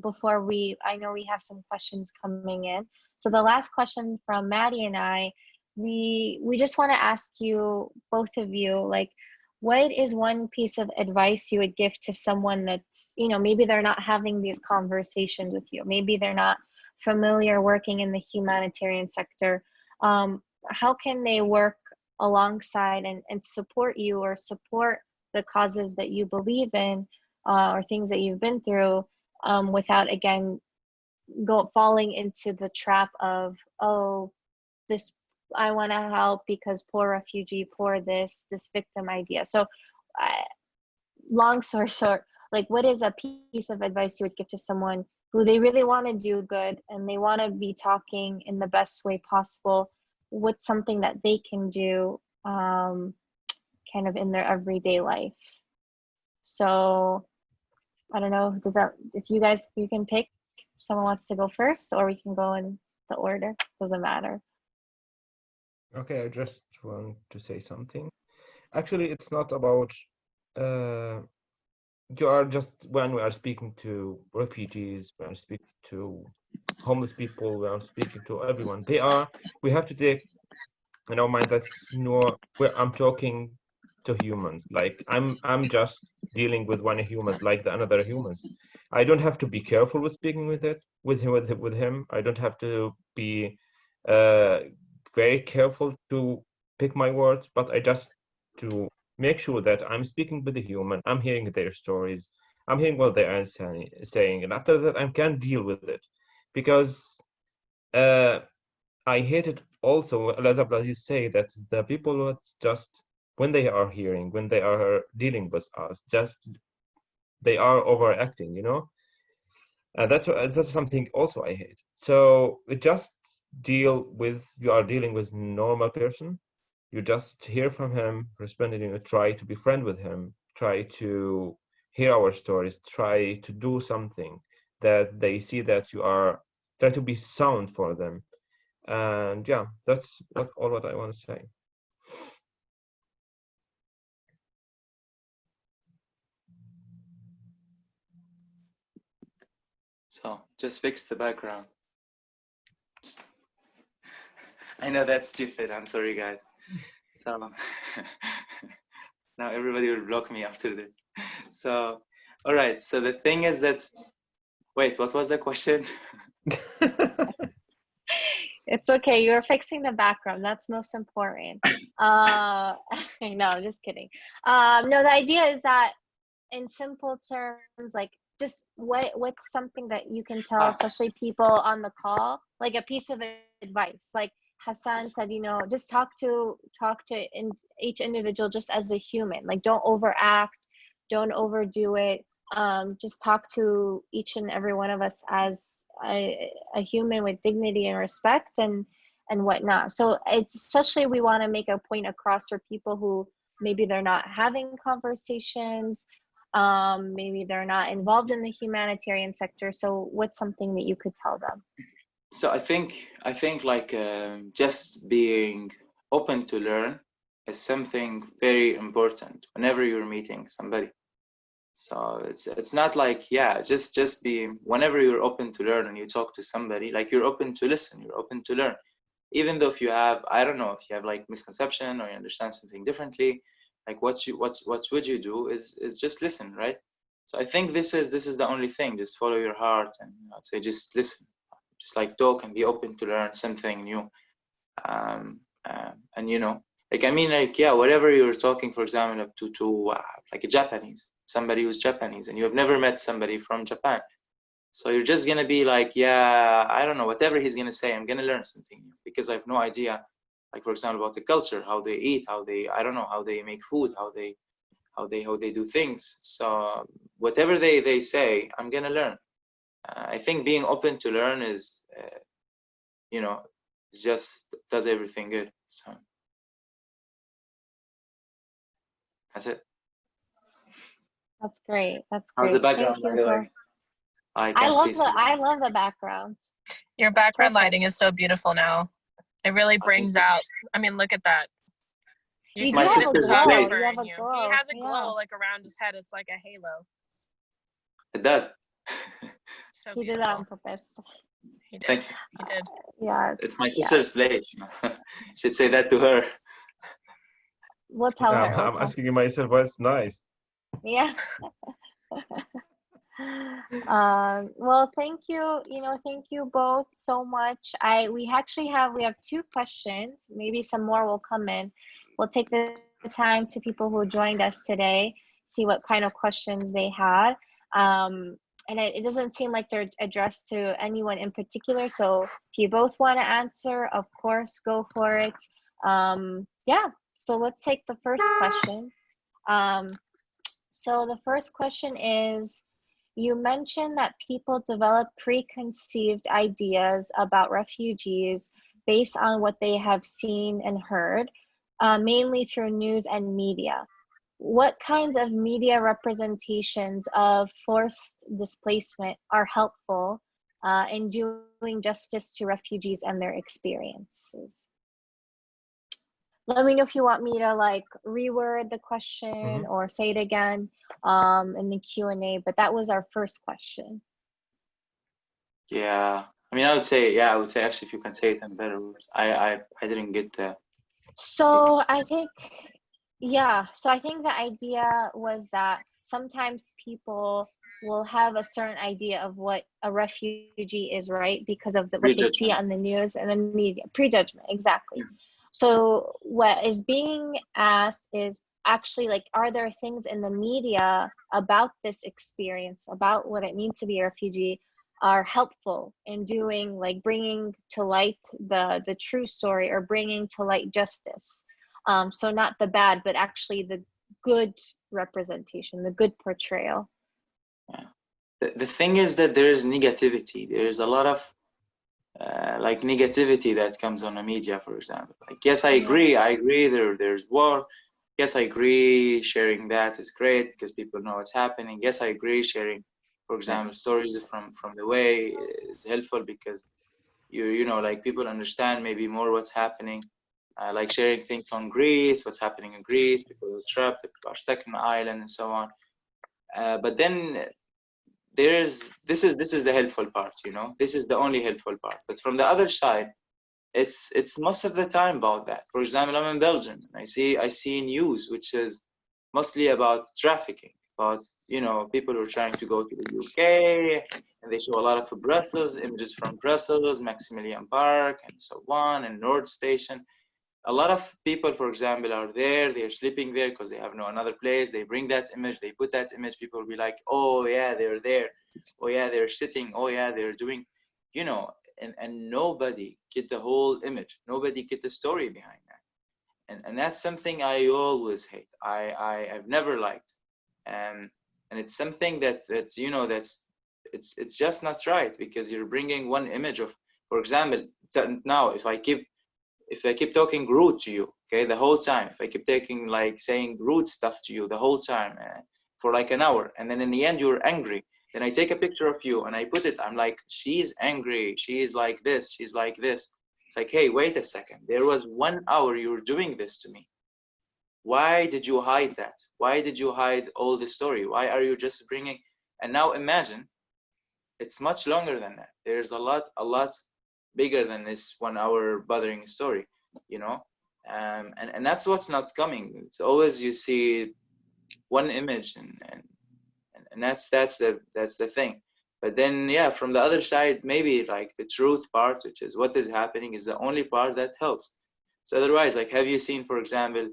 before I know we have some questions coming in. So the last question from Maddie and I, we just want to ask you, both of you, like, what is one piece of advice you would give to someone that's, you know, maybe they're not having these conversations with you, maybe they're not familiar working in the humanitarian sector. How can they work alongside and support you, or support the causes that you believe in, or things that you've been through, without, again, falling into the trap of, oh, this, I want to help because poor refugee, poor this victim idea. So long story short, like, what is a piece of advice you would give to someone who they really want to do good and they want to be talking in the best way possible? What's something that they can do kind of in their everyday life? So I don't know, does that, if you guys, you can pick, someone wants to go first, or we can go in the order, doesn't matter. Okay, I just want to say something. Actually, it's not about you are just, when we are speaking to refugees, when we speak to homeless people, we are speaking to everyone. We have to take in our mind that's no, where I'm talking to humans. Like I'm just dealing with one humans like the another humans. I don't have to be careful with speaking with him. I don't have to be very careful to pick my words, but I just to make sure that I'm speaking with the human. I'm hearing their stories. I'm hearing what they are saying, and after that, I can deal with it, because I hate it also, as Abdulazez say, that the people that's just when they are hearing, when they are dealing with us, just they are overacting, you know. That's something also I hate. So just you are dealing with normal person. You just hear from him, responding, you try to be friend with him, try to hear our stories, try to do something that they see that you are, try to be sound for them. And yeah, that's what I want to say. So just fix the background. I know that's stupid. I'm sorry, guys. So now everybody will block me after this. So, all right. So the thing is that Wait, what was the question? It's okay. You're fixing the background. That's most important. No, just kidding. No, the idea is that in simple terms, like just what's something that you can tell, especially people on the call, like a piece of advice. Like Hassan said, you know, just talk to each individual just as a human. Like don't overact, don't overdo it. Just talk to each and every one of us as a human with dignity and respect and whatnot. So it's especially we want to make a point across for people who maybe they're not having conversations, maybe they're not involved in the humanitarian sector. So what's something that you could tell them? So I think like just being open to learn is something very important whenever you're meeting somebody. So it's not like, yeah, just be, whenever you're open to learn and you talk to somebody, like you're open to listen, you're open to learn, even though if you have, I don't know, if you have like misconception or you understand something differently, like what would you do is just listen, right? So I think this is the only thing. Just follow your heart, and I'd say just listen, just like talk and be open to learn something new. And you know, like I mean, like yeah, whatever you're talking, for example, to like a Japanese, somebody who's Japanese, and you have never met somebody from Japan, so you're just gonna be like, yeah, I don't know, whatever he's gonna say, I'm gonna learn something new because I have no idea, like for example, about the culture, how they eat, how they, I don't know, how they make food, how they do things. So whatever they say, I'm gonna learn. I think being open to learn is, you know, just does everything good. So that's it. That's great. That's How's great. the background? Thank you for. I love the background. Your background lighting is so beautiful now. It really brings out. I mean, look at that. You You can do see have the a glow. photographer You have in a you. glow. He has a Yeah. glow like around his head. It's like a halo. It does. So He did that on purpose. He did. Thank you. He did. Yeah. It's my sister's place. Should say that to her. We'll tell her. I'm asking myself, what's nice? Yeah. Well, thank you. You know, thank you both so much. We have 2 questions. Maybe some more will come in. We'll take the time to people who joined us today, see what kind of questions they had. And it doesn't seem like they're addressed to anyone in particular. So if you both want to answer, of course, go for it. Yeah. So let's take the first question. So the first question is, you mentioned that people develop preconceived ideas about refugees based on what they have seen and heard, mainly through news and media. What kinds of media representations of forced displacement are helpful in doing justice to refugees and their experiences? Let me know if you want me to like reword the question or say it again in the Q&A, but that was our first question. Yeah, I mean, I would say actually, if you can say it in better words. I didn't get that. So I think, yeah, so I think the idea was that sometimes people will have a certain idea of what a refugee is, right? Because of what they see on the news and the media. Prejudgment, exactly. So what is being asked is actually like, are there things in the media about this experience, about what it means to be a refugee, are helpful in doing, like bringing to light the true story or bringing to light justice? So not the bad, but actually the good representation, the good portrayal. Yeah. The thing is that there is negativity. There is a lot of like negativity that comes on the media, for example. Like, yes, I agree. There's war. Yes, I agree. Sharing that is great because people know what's happening. Yes, I agree. Sharing, for example, stories from the way is helpful because you know, like people understand maybe more what's happening. Like sharing things on Greece, what's happening in Greece, people are trapped, people are stuck in the island, and so on. But then this is the helpful part, you know. This is the only helpful part. But from the other side, it's most of the time about that. For example, I'm in Belgium and I see news which is mostly about trafficking, about, people who are trying to go to the UK, and they show a lot of Brussels, images from Brussels, Maximilian Park, and so on, and Nord Station. A lot of people, for example, are there, they're sleeping there because they have no another place. They bring that image, they put that image, people will be like, oh yeah, they're there. Oh yeah, they're sitting. Oh yeah, they're doing, and nobody get the whole image. Nobody get the story behind that. And that's something I always hate. I've never liked. And it's something that's it's just not right, because you're bringing one image of, for example, now if I keep talking rude to you, okay, the whole time, if I keep saying rude stuff to you the whole time for like an hour, and then in the end you're angry, then I take a picture of you and I put it, I'm like, she's angry, she's like this, she's like this. It's like, hey, wait a second, there was 1 hour you were doing this to me. Why did you hide that? Why did you hide all the story? Why are you just bringing? And now imagine, it's much longer than that. There's a lot bigger than this 1 hour bothering story, and that's what's not coming. It's always you see one image, and that's the thing. But then, yeah, from the other side, maybe like the truth part, which is what is happening, is the only part that helps. So otherwise, like, have you seen, for example,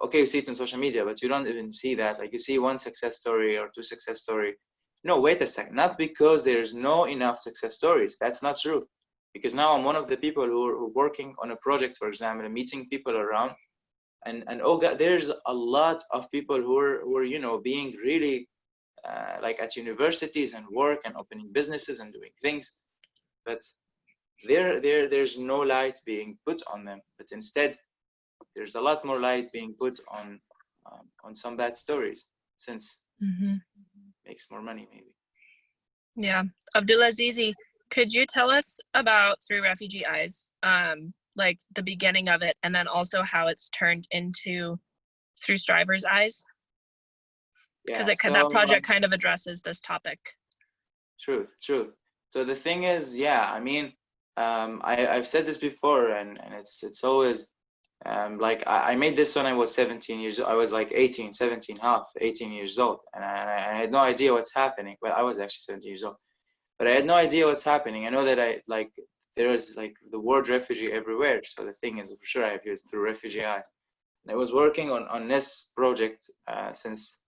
okay, you see it on social media, but you don't even see that. Like, you see one success story or two success story. No, wait a second. Not because there's no enough success stories. That's not true. Because now I'm one of the people who are working on a project, for example, and meeting people around. And oh God, there's a lot of people who are being really like at universities and work and opening businesses and doing things, but there's no light being put on them. But instead, there's a lot more light being put on some bad stories, since makes more money maybe. Yeah, Abdulazez, could you tell us about Through Refugee Eyes, like the beginning of it, and then also how it's turned into Through Strivers' Eyes? Because that project kind of addresses this topic. Truth. So the thing is, yeah, I mean, I've said this before, and it's always like I made this when I was 17 years old. I was like 18 years old, and I had no idea what's happening. Well, I was actually 17 years old, but I had no idea what's happening. I know that there was like the word refugee everywhere. So the thing is, for sure, I have used Through Refugee Eyes. And I was working on this project since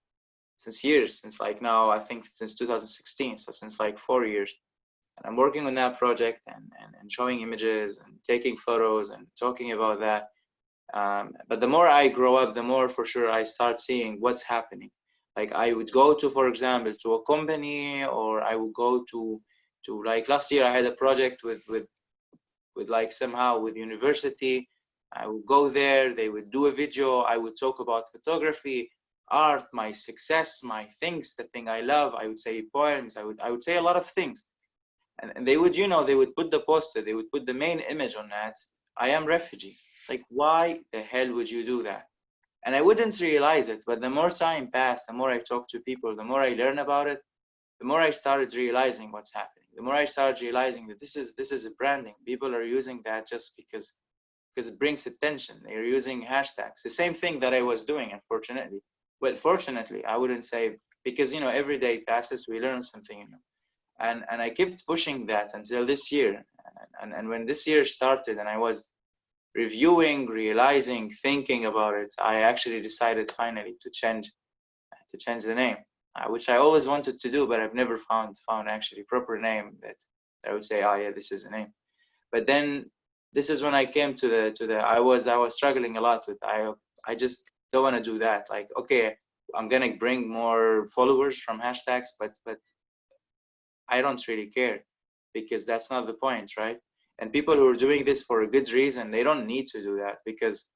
years, since like now, I think since 2016. So since like 4 years. And I'm working on that project and showing images and taking photos and talking about that. But the more I grow up, the more for sure I start seeing what's happening. Like I would go to, for example, to a company, or I would go to like last year I had a project with like somehow with university. I would go there, they would do a video, I would talk about photography, art, my success, my things, the thing I love. I would say poems, I would say a lot of things. And they would, they would put the poster, they would put the main image on that, I am refugee. It's like, why the hell would you do that? And I wouldn't realize it, but the more time passed, the more I talked to people, the more I learn about it, the more I started realizing what's happening. The more I started realizing that this is a branding. People are using that just because it brings attention. They're using hashtags. The same thing that I was doing, unfortunately. Well, fortunately, I wouldn't say, because every day passes, we learn something. And I kept pushing that until this year. And when this year started, and I was reviewing, realizing, thinking about it, I actually decided finally to change the name, which I always wanted to do, but I've never found actually proper name that I would say, oh yeah, this is a name. But then this is when I came to the I was struggling a lot with I just don't want to do that. Like, okay, I'm gonna bring more followers from hashtags, but I don't really care, because that's not the point, right? And people who are doing this for a good reason, they don't need to do that, because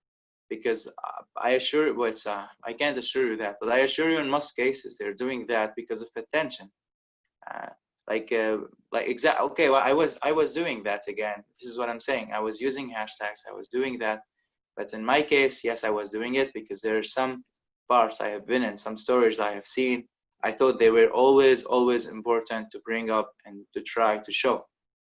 I assure you, I can't assure you that, but I assure you in most cases they're doing that because of attention. Okay, well, I was doing that again. This is what I'm saying. I was using hashtags, I was doing that, but in my case, yes, I was doing it because there are some parts I have been in, some stories I have seen. I thought they were always important to bring up and to try to show,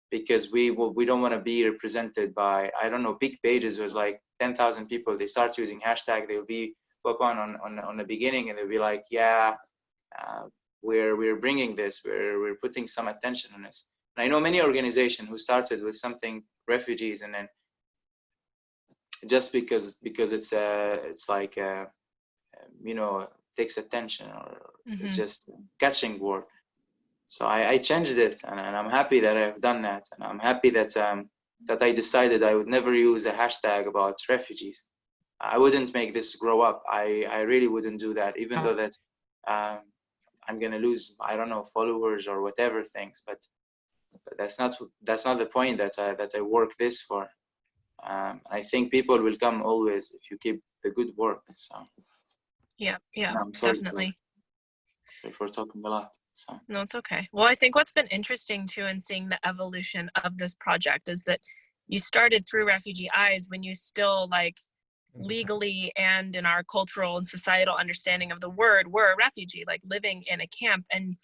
because we don't want to be represented by, I don't know, big pages was like 10,000 people. They start using hashtag, they'll be pop on the beginning, and they'll be like, yeah, we're bringing this, we're putting some attention on this. And I know many organizations who started with something refugees, and then just because it's like you know, takes attention, or it's just catching word. So I changed it, and I'm happy that I've done that, and I'm happy that that I decided I would never use a hashtag about refugees. I wouldn't make this grow up. I really wouldn't do that, even though that I'm gonna lose, I don't know, followers or whatever things. But that's not the point that I work this for. I think people will come always if you keep the good work. So yeah, I'm sorry definitely. for talking a lot. So No, it's okay. Well, I think what's been interesting too in seeing the evolution of this project is that you started through Refugee Eyes when you still, like, legally and in our cultural and societal understanding of the word, were a refugee, like living in a camp. And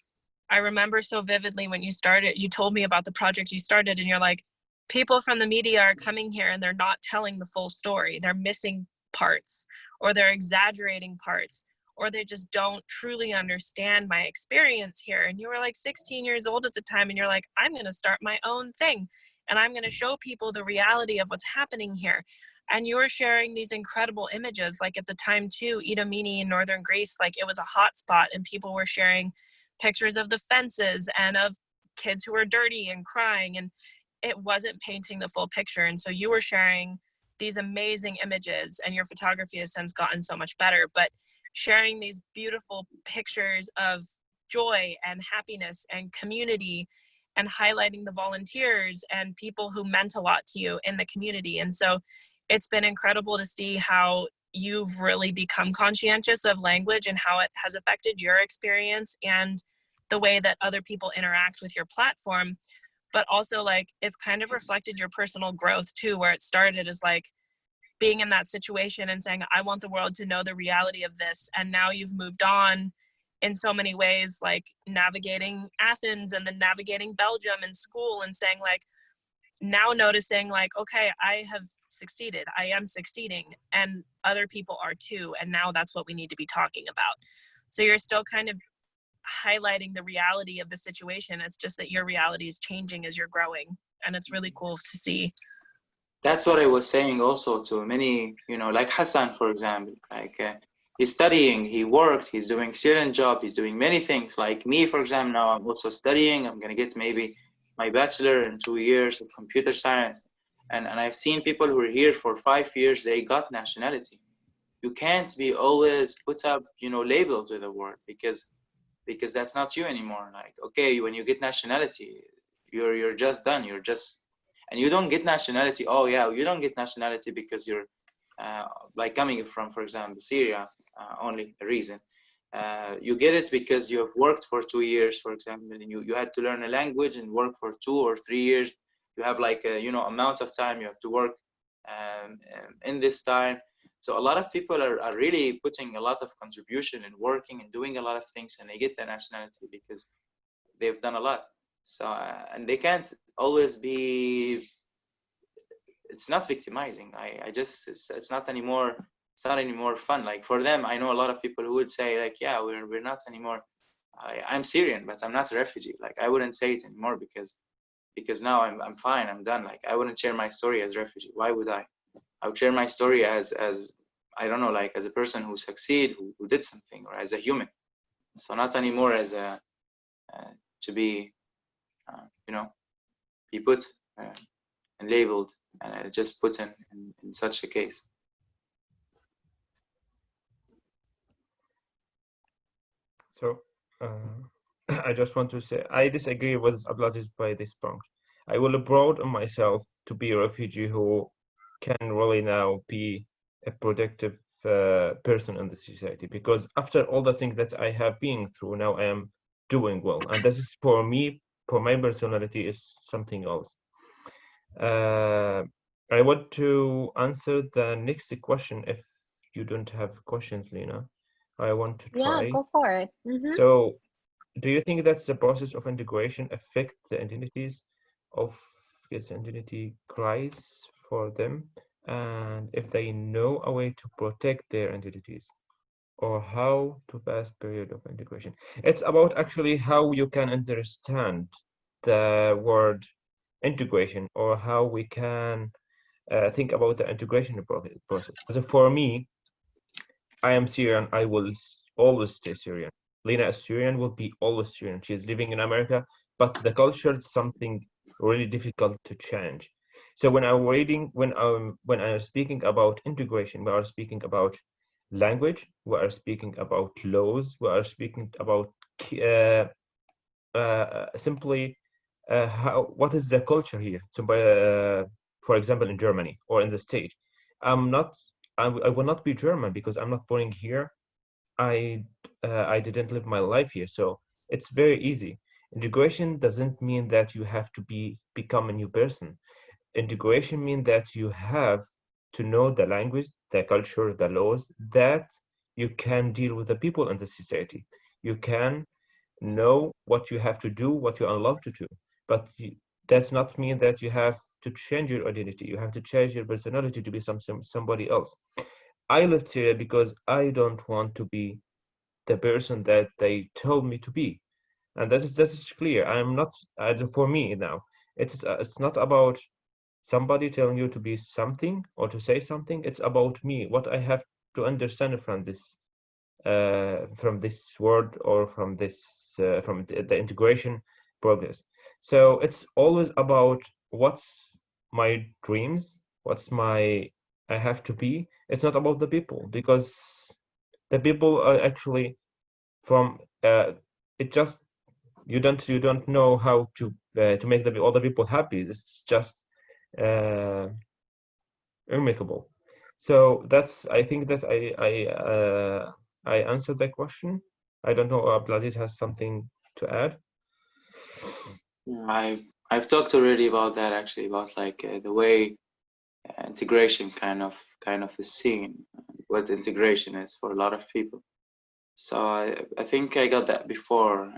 I remember so vividly when you started, you told me about the project you started, and you're like, people from the media are coming here and they're not telling the full story. They're missing parts, or they're exaggerating parts, or they just don't truly understand my experience here. And you were like 16 years old at the time, and you're like, I'm going to start my own thing, and I'm going to show people the reality of what's happening here. And you were sharing these incredible images, like at the time too, Idomeni in northern Greece, like it was a hot spot, and people were sharing pictures of the fences and of kids who were dirty and crying, and it wasn't painting the full picture. And so you were sharing these amazing images, and your photography has since gotten so much better, but sharing these beautiful pictures of joy and happiness and community, and highlighting the volunteers and people who meant a lot to you in the community. And so it's been incredible to see how you've really become conscientious of language and how it has affected your experience and the way that other people interact with your platform. But also, like, it's kind of reflected your personal growth too, where it started as like being in that situation and saying, I want the world to know the reality of this. And now you've moved on in so many ways, like navigating Athens and then navigating Belgium in school, and saying, like, now noticing, like, okay, I have succeeded, I am succeeding, and other people are too. And now that's what we need to be talking about. So you're still kind of highlighting the reality of the situation. It's just that your reality is changing as you're growing. And it's really cool to see. that's what I was saying also to many, you know, like Hassan, for example, like he's studying, he worked, he's doing student job, he's doing many things. Like me, for example, now I'm also studying. I'm going to get maybe my bachelor in 2 years of computer science. And I've seen people who are here for 5 years, they got nationality. You can't be always put up, you know, labels with a word, because that's not you anymore. Like, okay, when you get nationality, you're just done. You're just, and you don't get nationality. Oh yeah, you don't get nationality because you're like coming from, for example, Syria. Only a reason. You get it because you have worked for 2 years, for example, and you had to learn a language and work for 2 or 3 years. You have like a, you know, amount of time you have to work in this time. So a lot of people are really putting a lot of contribution and working and doing a lot of things, and they get the nationality because they've done a lot. So and they can't always be. It's not victimizing. I just it's not anymore. It's not anymore fun. Like for them, I know a lot of people who would say like, yeah, we're not anymore. I'm Syrian, but I'm not a refugee. Like I wouldn't say it anymore because now I'm fine. I'm done. Like I wouldn't share my story as a refugee. Why would I? I would share my story as I don't know, like as a person who succeed, who did something, or as a human. So not anymore as a to be, you know, be put and labeled and just put in such a case. So I just want to say I disagree with Abdulazez by this point. I will abroad on myself to be a refugee who can really now be a productive person in the society, because after all the things that I have been through, now I am doing well, and this is for me, for my personality, is something else. I want to answer the next question. If you don't have questions, Leena, I want to try. Yeah, go for it. So, do you think that the process of integration affect the identities of yes, identity cries for them, and if they know a way to protect their identities? or how to pass period of integration. It's about actually how you can understand the word integration, or how we can think about the integration process. So for me, I am Syrian. I will always stay Syrian. Lena is Syrian, will be always Syrian. She's living in America, but the culture is something really difficult to change. So when I'm speaking about integration, we are speaking about language, we are speaking about laws, we are speaking about uh, simply what is the culture here. So for example, in Germany or in the state, I'm not, I will not be German because I'm not born here. I didn't live my life here, so it's very easy. Integration doesn't mean that you have to become a new person. Integration means that you have to know the language, the culture, the laws, that you can deal with the people in the society. You can know what you have to do, what you are allowed to do. But that's not mean that you have to change your identity. You have to change your personality to be somebody else. I lived here because I don't want to be the person that they told me to be, and this is clear. I'm not. For me now, it's not about somebody telling you to be something or to say something. It's about me, what I have to understand from this word, or from the integration progress. So it's always about what's my dreams, what's my I have to be. It's not about the people, because the people are actually from it just you don't know how to make all the people happy. It's just uh, amicable. So that's, I think that I answered that question. I don't know, Abdulaziz has something to add. Yeah, I've talked already about that, actually, about like the way integration kind of is seen, what integration is for a lot of people. So I think I got that before.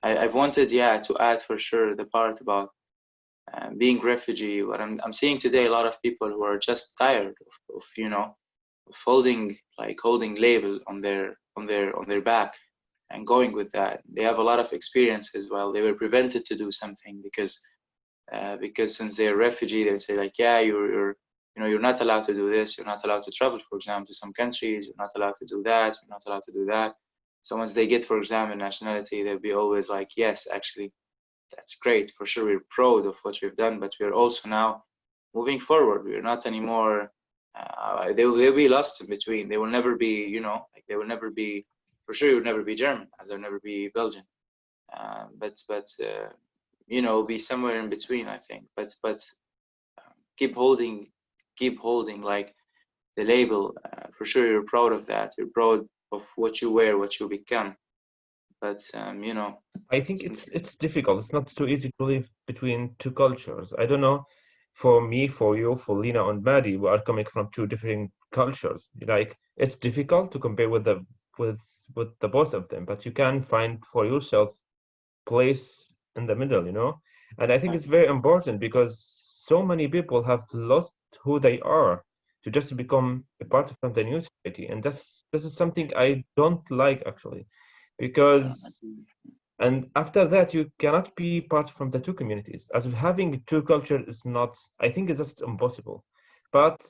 I've wanted, yeah, to add for sure the part about being refugee. What I'm seeing today, a lot of people who are just tired of holding label on their back and going with that. They have a lot of experiences while they were prevented to do something because since they're refugee, they would say like, yeah, you're not allowed to do this. You're not allowed to travel, for example, to some countries. You're not allowed to do that. You're not allowed to do that. So once they get, for example, nationality, they'll be always like, yes, actually, that's great. For sure, we're proud of what we've done, but we're also now moving forward. We're not anymore. They'll be lost in between. They will never be, like they will never be. For sure, you'll never be German, as they'll never be Belgian. But be somewhere in between, I think. But keep holding like the label. For sure, you're proud of that. You're proud of what you wear, what you become. But I think it's difficult. It's not so easy to live between two cultures. I don't know. For me, for you, for Lena and Madi, we are coming from two different cultures. Like, it's difficult to compare with the both of them, but you can find for yourself place in the middle. And I think it's very important, because so many people have lost who they are to just become a part of the new society, and this is something I don't like, actually, because and after that you cannot be part from the two communities. As having two cultures is not, I think, it's just impossible. But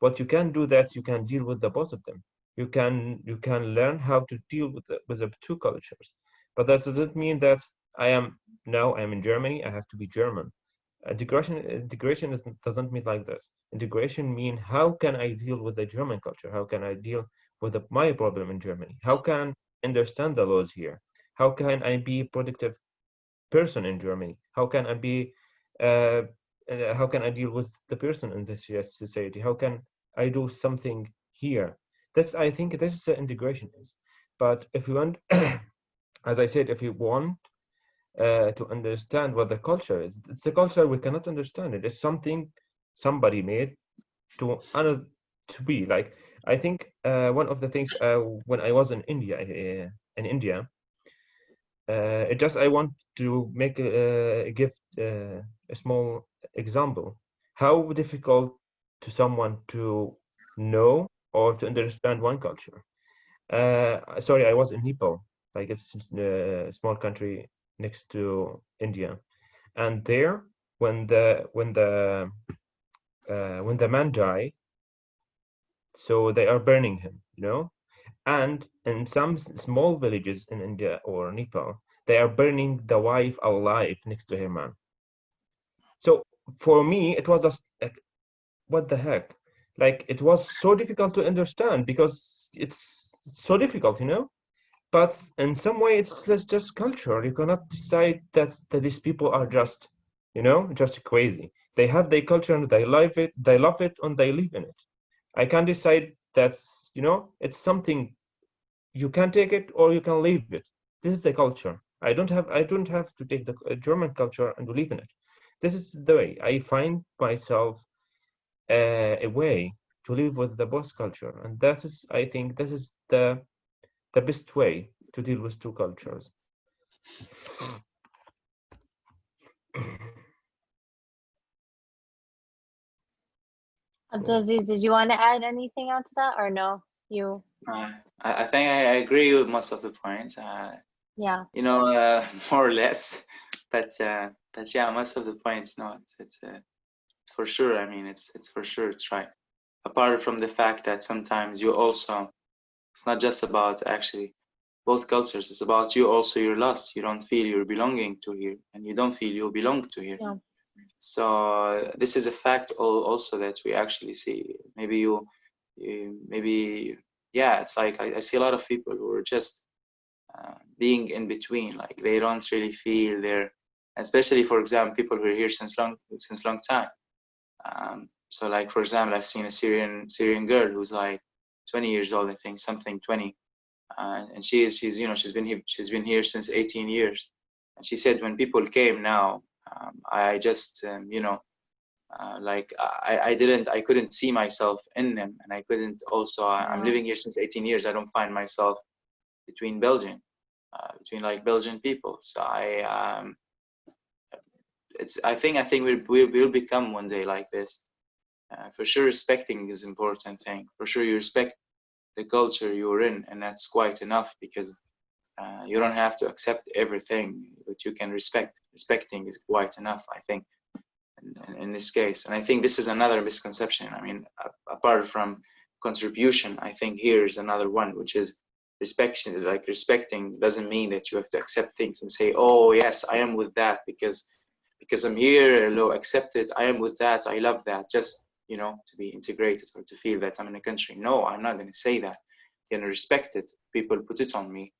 what you can do, that you can deal with the both of them. You can learn how to deal with the two cultures. But that doesn't mean that I'm in Germany, I have to be German. Integration doesn't mean like this. Integration mean, how can I deal with the German culture? How can I deal with my problem in Germany? How can I understand the laws here? How can I be a productive person in Germany? Uh, how can I deal with the person in this society? How can I do something here? I think this is the integration is. But if you want, as I said, if you want to understand what the culture is, it's a culture we cannot understand it. It's something somebody made to be like. I think one of the things when I was in India, I want to give a small example. How difficult to someone to know or to understand one culture. Sorry, I was in Nepal. Like it's a small country next to India, and there when the man die, so they are burning him, you know. And in some small villages in India or Nepal, they are burning the wife alive next to her man. So for me, it was just like, what the heck? Like it was so difficult to understand because it's so difficult, you know. But in some way, it's just culture. You cannot decide that these people are just, you know, just crazy. They have their culture and they love it, and they live in it. I can't decide that's, you know, it's something you can take it or you can leave it. This is the culture. I don't have to take the German culture and believe in it. This is the way I find myself a way to live with the both culture, and that is, I think, this is the best way to deal with two cultures. Abdulaziz, did you want to add anything onto that or no? You? I think I agree with most of the points. Yeah. You know, more or less, but yeah, most of the points. No, it's for sure. I mean, it's for sure. It's right. Apart from the fact that sometimes you also, it's not just about actually both cultures. It's about you also. You're lost. You don't feel you're belonging to here, and you don't feel you belong to here. Yeah. So this is a fact also that we actually see. Maybe maybe yeah. It's like I see a lot of people who are just being in between. Like they don't really feel their, especially for example, people who are here since long time. So like for example, I've seen a Syrian girl who's like 20 years old, I think, something 20, and she's you know she's been here since 18 years, and she said when people came now, I just you know like I couldn't see myself in them, and I couldn't also I'm Yeah. living here since 18 years. I don't find myself between between like Belgian people. So I think we will become one day like this. For sure, respecting is important thing. For sure, you respect the culture you're in, and that's quite enough because you don't have to accept everything, but you can respect. Respecting is quite enough, I think, in this case. And I think this is another misconception. I mean, apart from contribution, I think here is another one, which is respecting. Like respecting doesn't mean that you have to accept things and say, "Oh yes, I am with that because I'm here. Low, accept it. I am with that. I love that." Just you know, to be integrated or to feel that I'm in a country. No, I'm not going to say that. I'm going to respect it. People put it on me,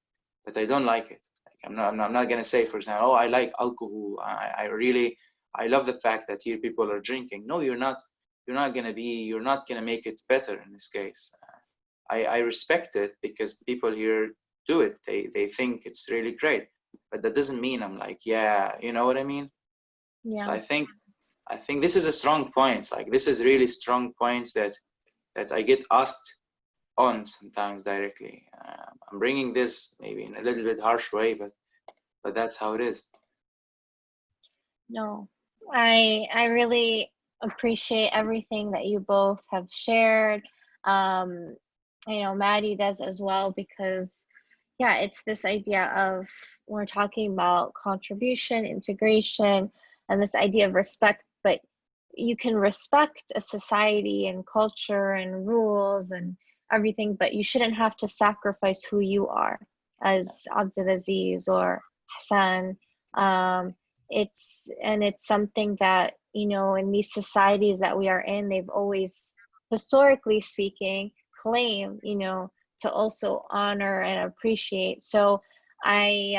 but I don't like it. Like, I'm not going to say, for example, "Oh, I like alcohol. I love the fact that here people are drinking." No, you're not. You're not going to make it better in this case. I respect it because people here do it. They think it's really great, but that doesn't mean I'm like, yeah, you know what I mean? So Yeah. I think this is a strong point. Like this is really strong points that I get asked on sometimes directly. I'm bringing this maybe in a little bit harsh way, but that's how it is. No. I really appreciate everything that you both have shared. You know, Madi does as well, because yeah, it's this idea of, we're talking about contribution, integration, and this idea of respect, but you can respect a society and culture and rules and everything, but you shouldn't have to sacrifice who you are, as Abdulaziz or Hassan. It's something that, you know, in these societies that we are in, they've always, historically speaking, claim, you know, to also honor and appreciate. So I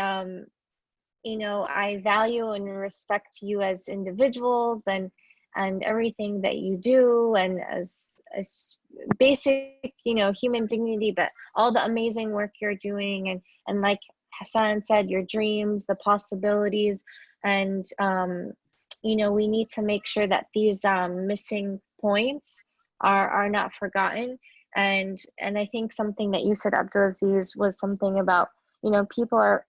you know, I value and respect you as individuals, and everything that you do, and as basic, you know, human dignity, but all the amazing work you're doing, and like Hassan said, your dreams, the possibilities, and you know, we need to make sure that these missing points are not forgotten. And I think something that you said, Abdulaziz, was something about, you know, people are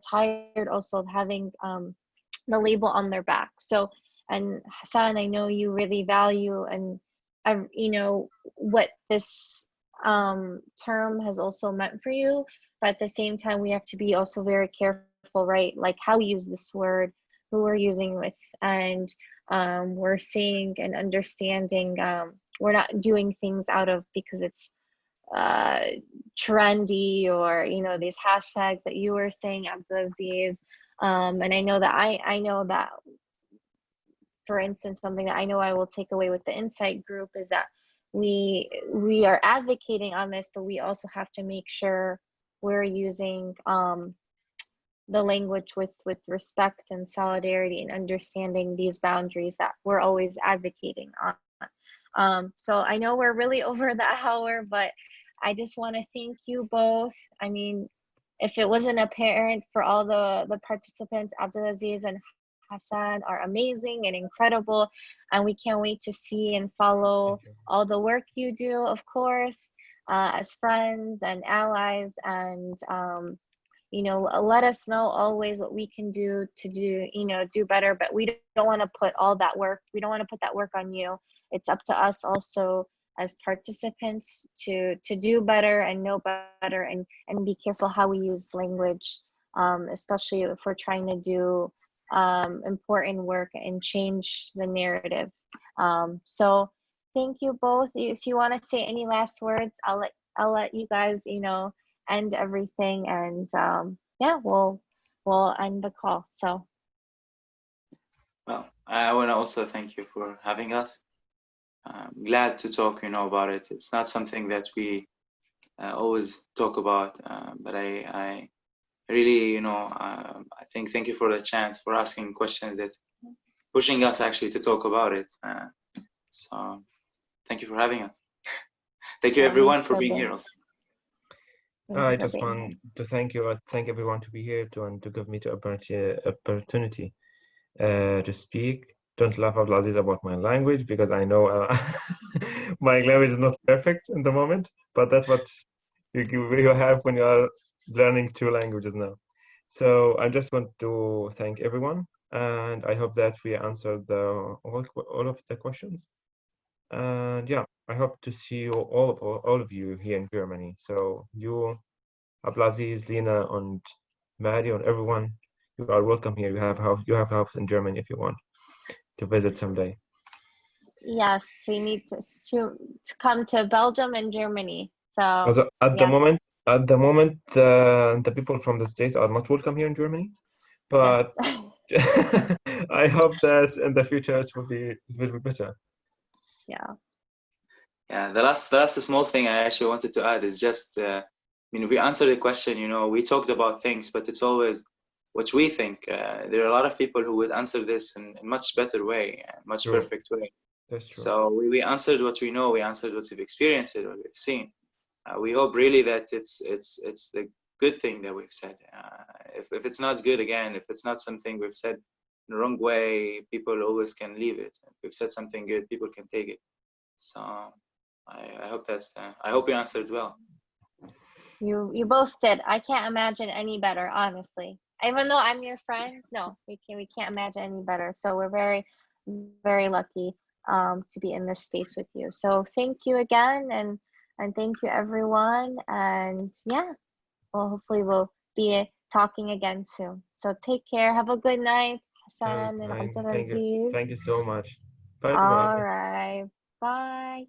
tired also of having the label on their back. So, and Hassan, I know you really value and you know what this term has also meant for you, but at the same time we have to be also very careful, right? Like how we use this word, who we're using with, and we're seeing and understanding. We're not doing things out of because it's trendy, or these hashtags that you were saying, Abdulaziz. And I know that for instance, something that I know I will take away with the Insight group is that we are advocating on this, but we also have to make sure we're using the language with respect and solidarity, and understanding these boundaries that we're always advocating on. So I know we're really over the hour, but I just want to thank you both. I mean, if it wasn't apparent for all the participants, Abdulaziz and Hassan are amazing and incredible, and we can't wait to see and follow all the work you do, of course, as friends and allies. And let us know always what we can do to do better. But we don't want to put all that work. We don't want to put that work on you. It's up to us also as participants to do better and know better, and be careful how we use language, especially if we're trying to do important work and change the narrative. So thank you both. If you want to say any last words, I'll let you guys end everything, and yeah, we'll end the call. So Well, I want to also thank you for having us. I'm glad to talk about it. It's not something that we always talk about, but I really I think thank you for the chance, for asking questions, that pushing us actually to talk about it. So thank you for having us. Thank you everyone for being here also. I just want to thank you. Thank everyone to be here and to give me the opportunity to speak. Don't laugh, Abdulaziz, about my language, because I know my language is not perfect in the moment, but that's what you have when you are learning 2 languages now. So I just want to thank everyone, and I hope that we answered all of the questions. And yeah, I hope to see you all of you here in Germany. So you, Abdulaziz, Leena, and Madi, and everyone, you are welcome here. You have a house in Germany if you want to visit someday. Yes, we need to come to Belgium and Germany. So Also, at the moment, the people from the States are not welcome here in Germany, but yes. I hope that in the future it will be better. Yeah. Yeah, the last small thing I actually wanted to add is just, we answered the question, we talked about things, but it's always what we think. There are a lot of people who would answer this in a much better way, much perfect way. That's true. So we answered what we know, we answered what we've experienced, what we've seen. We hope really that it's the good thing that we've said. If it's not good, again, if it's not something we've said in the wrong way, people always can leave it. If we've said something good, people can take it. So I hope I hope you answered well. You both did. I can't imagine any better, honestly. Even though I'm your friend, no, we can't imagine any better. So we're very, very lucky to be in this space with you. So thank you again, and thank you everyone. And yeah, well, hopefully we'll be talking again soon. So take care. Have a good night, Hassan and Abdulaziz. Thank you so much. Bye. All right. Bye.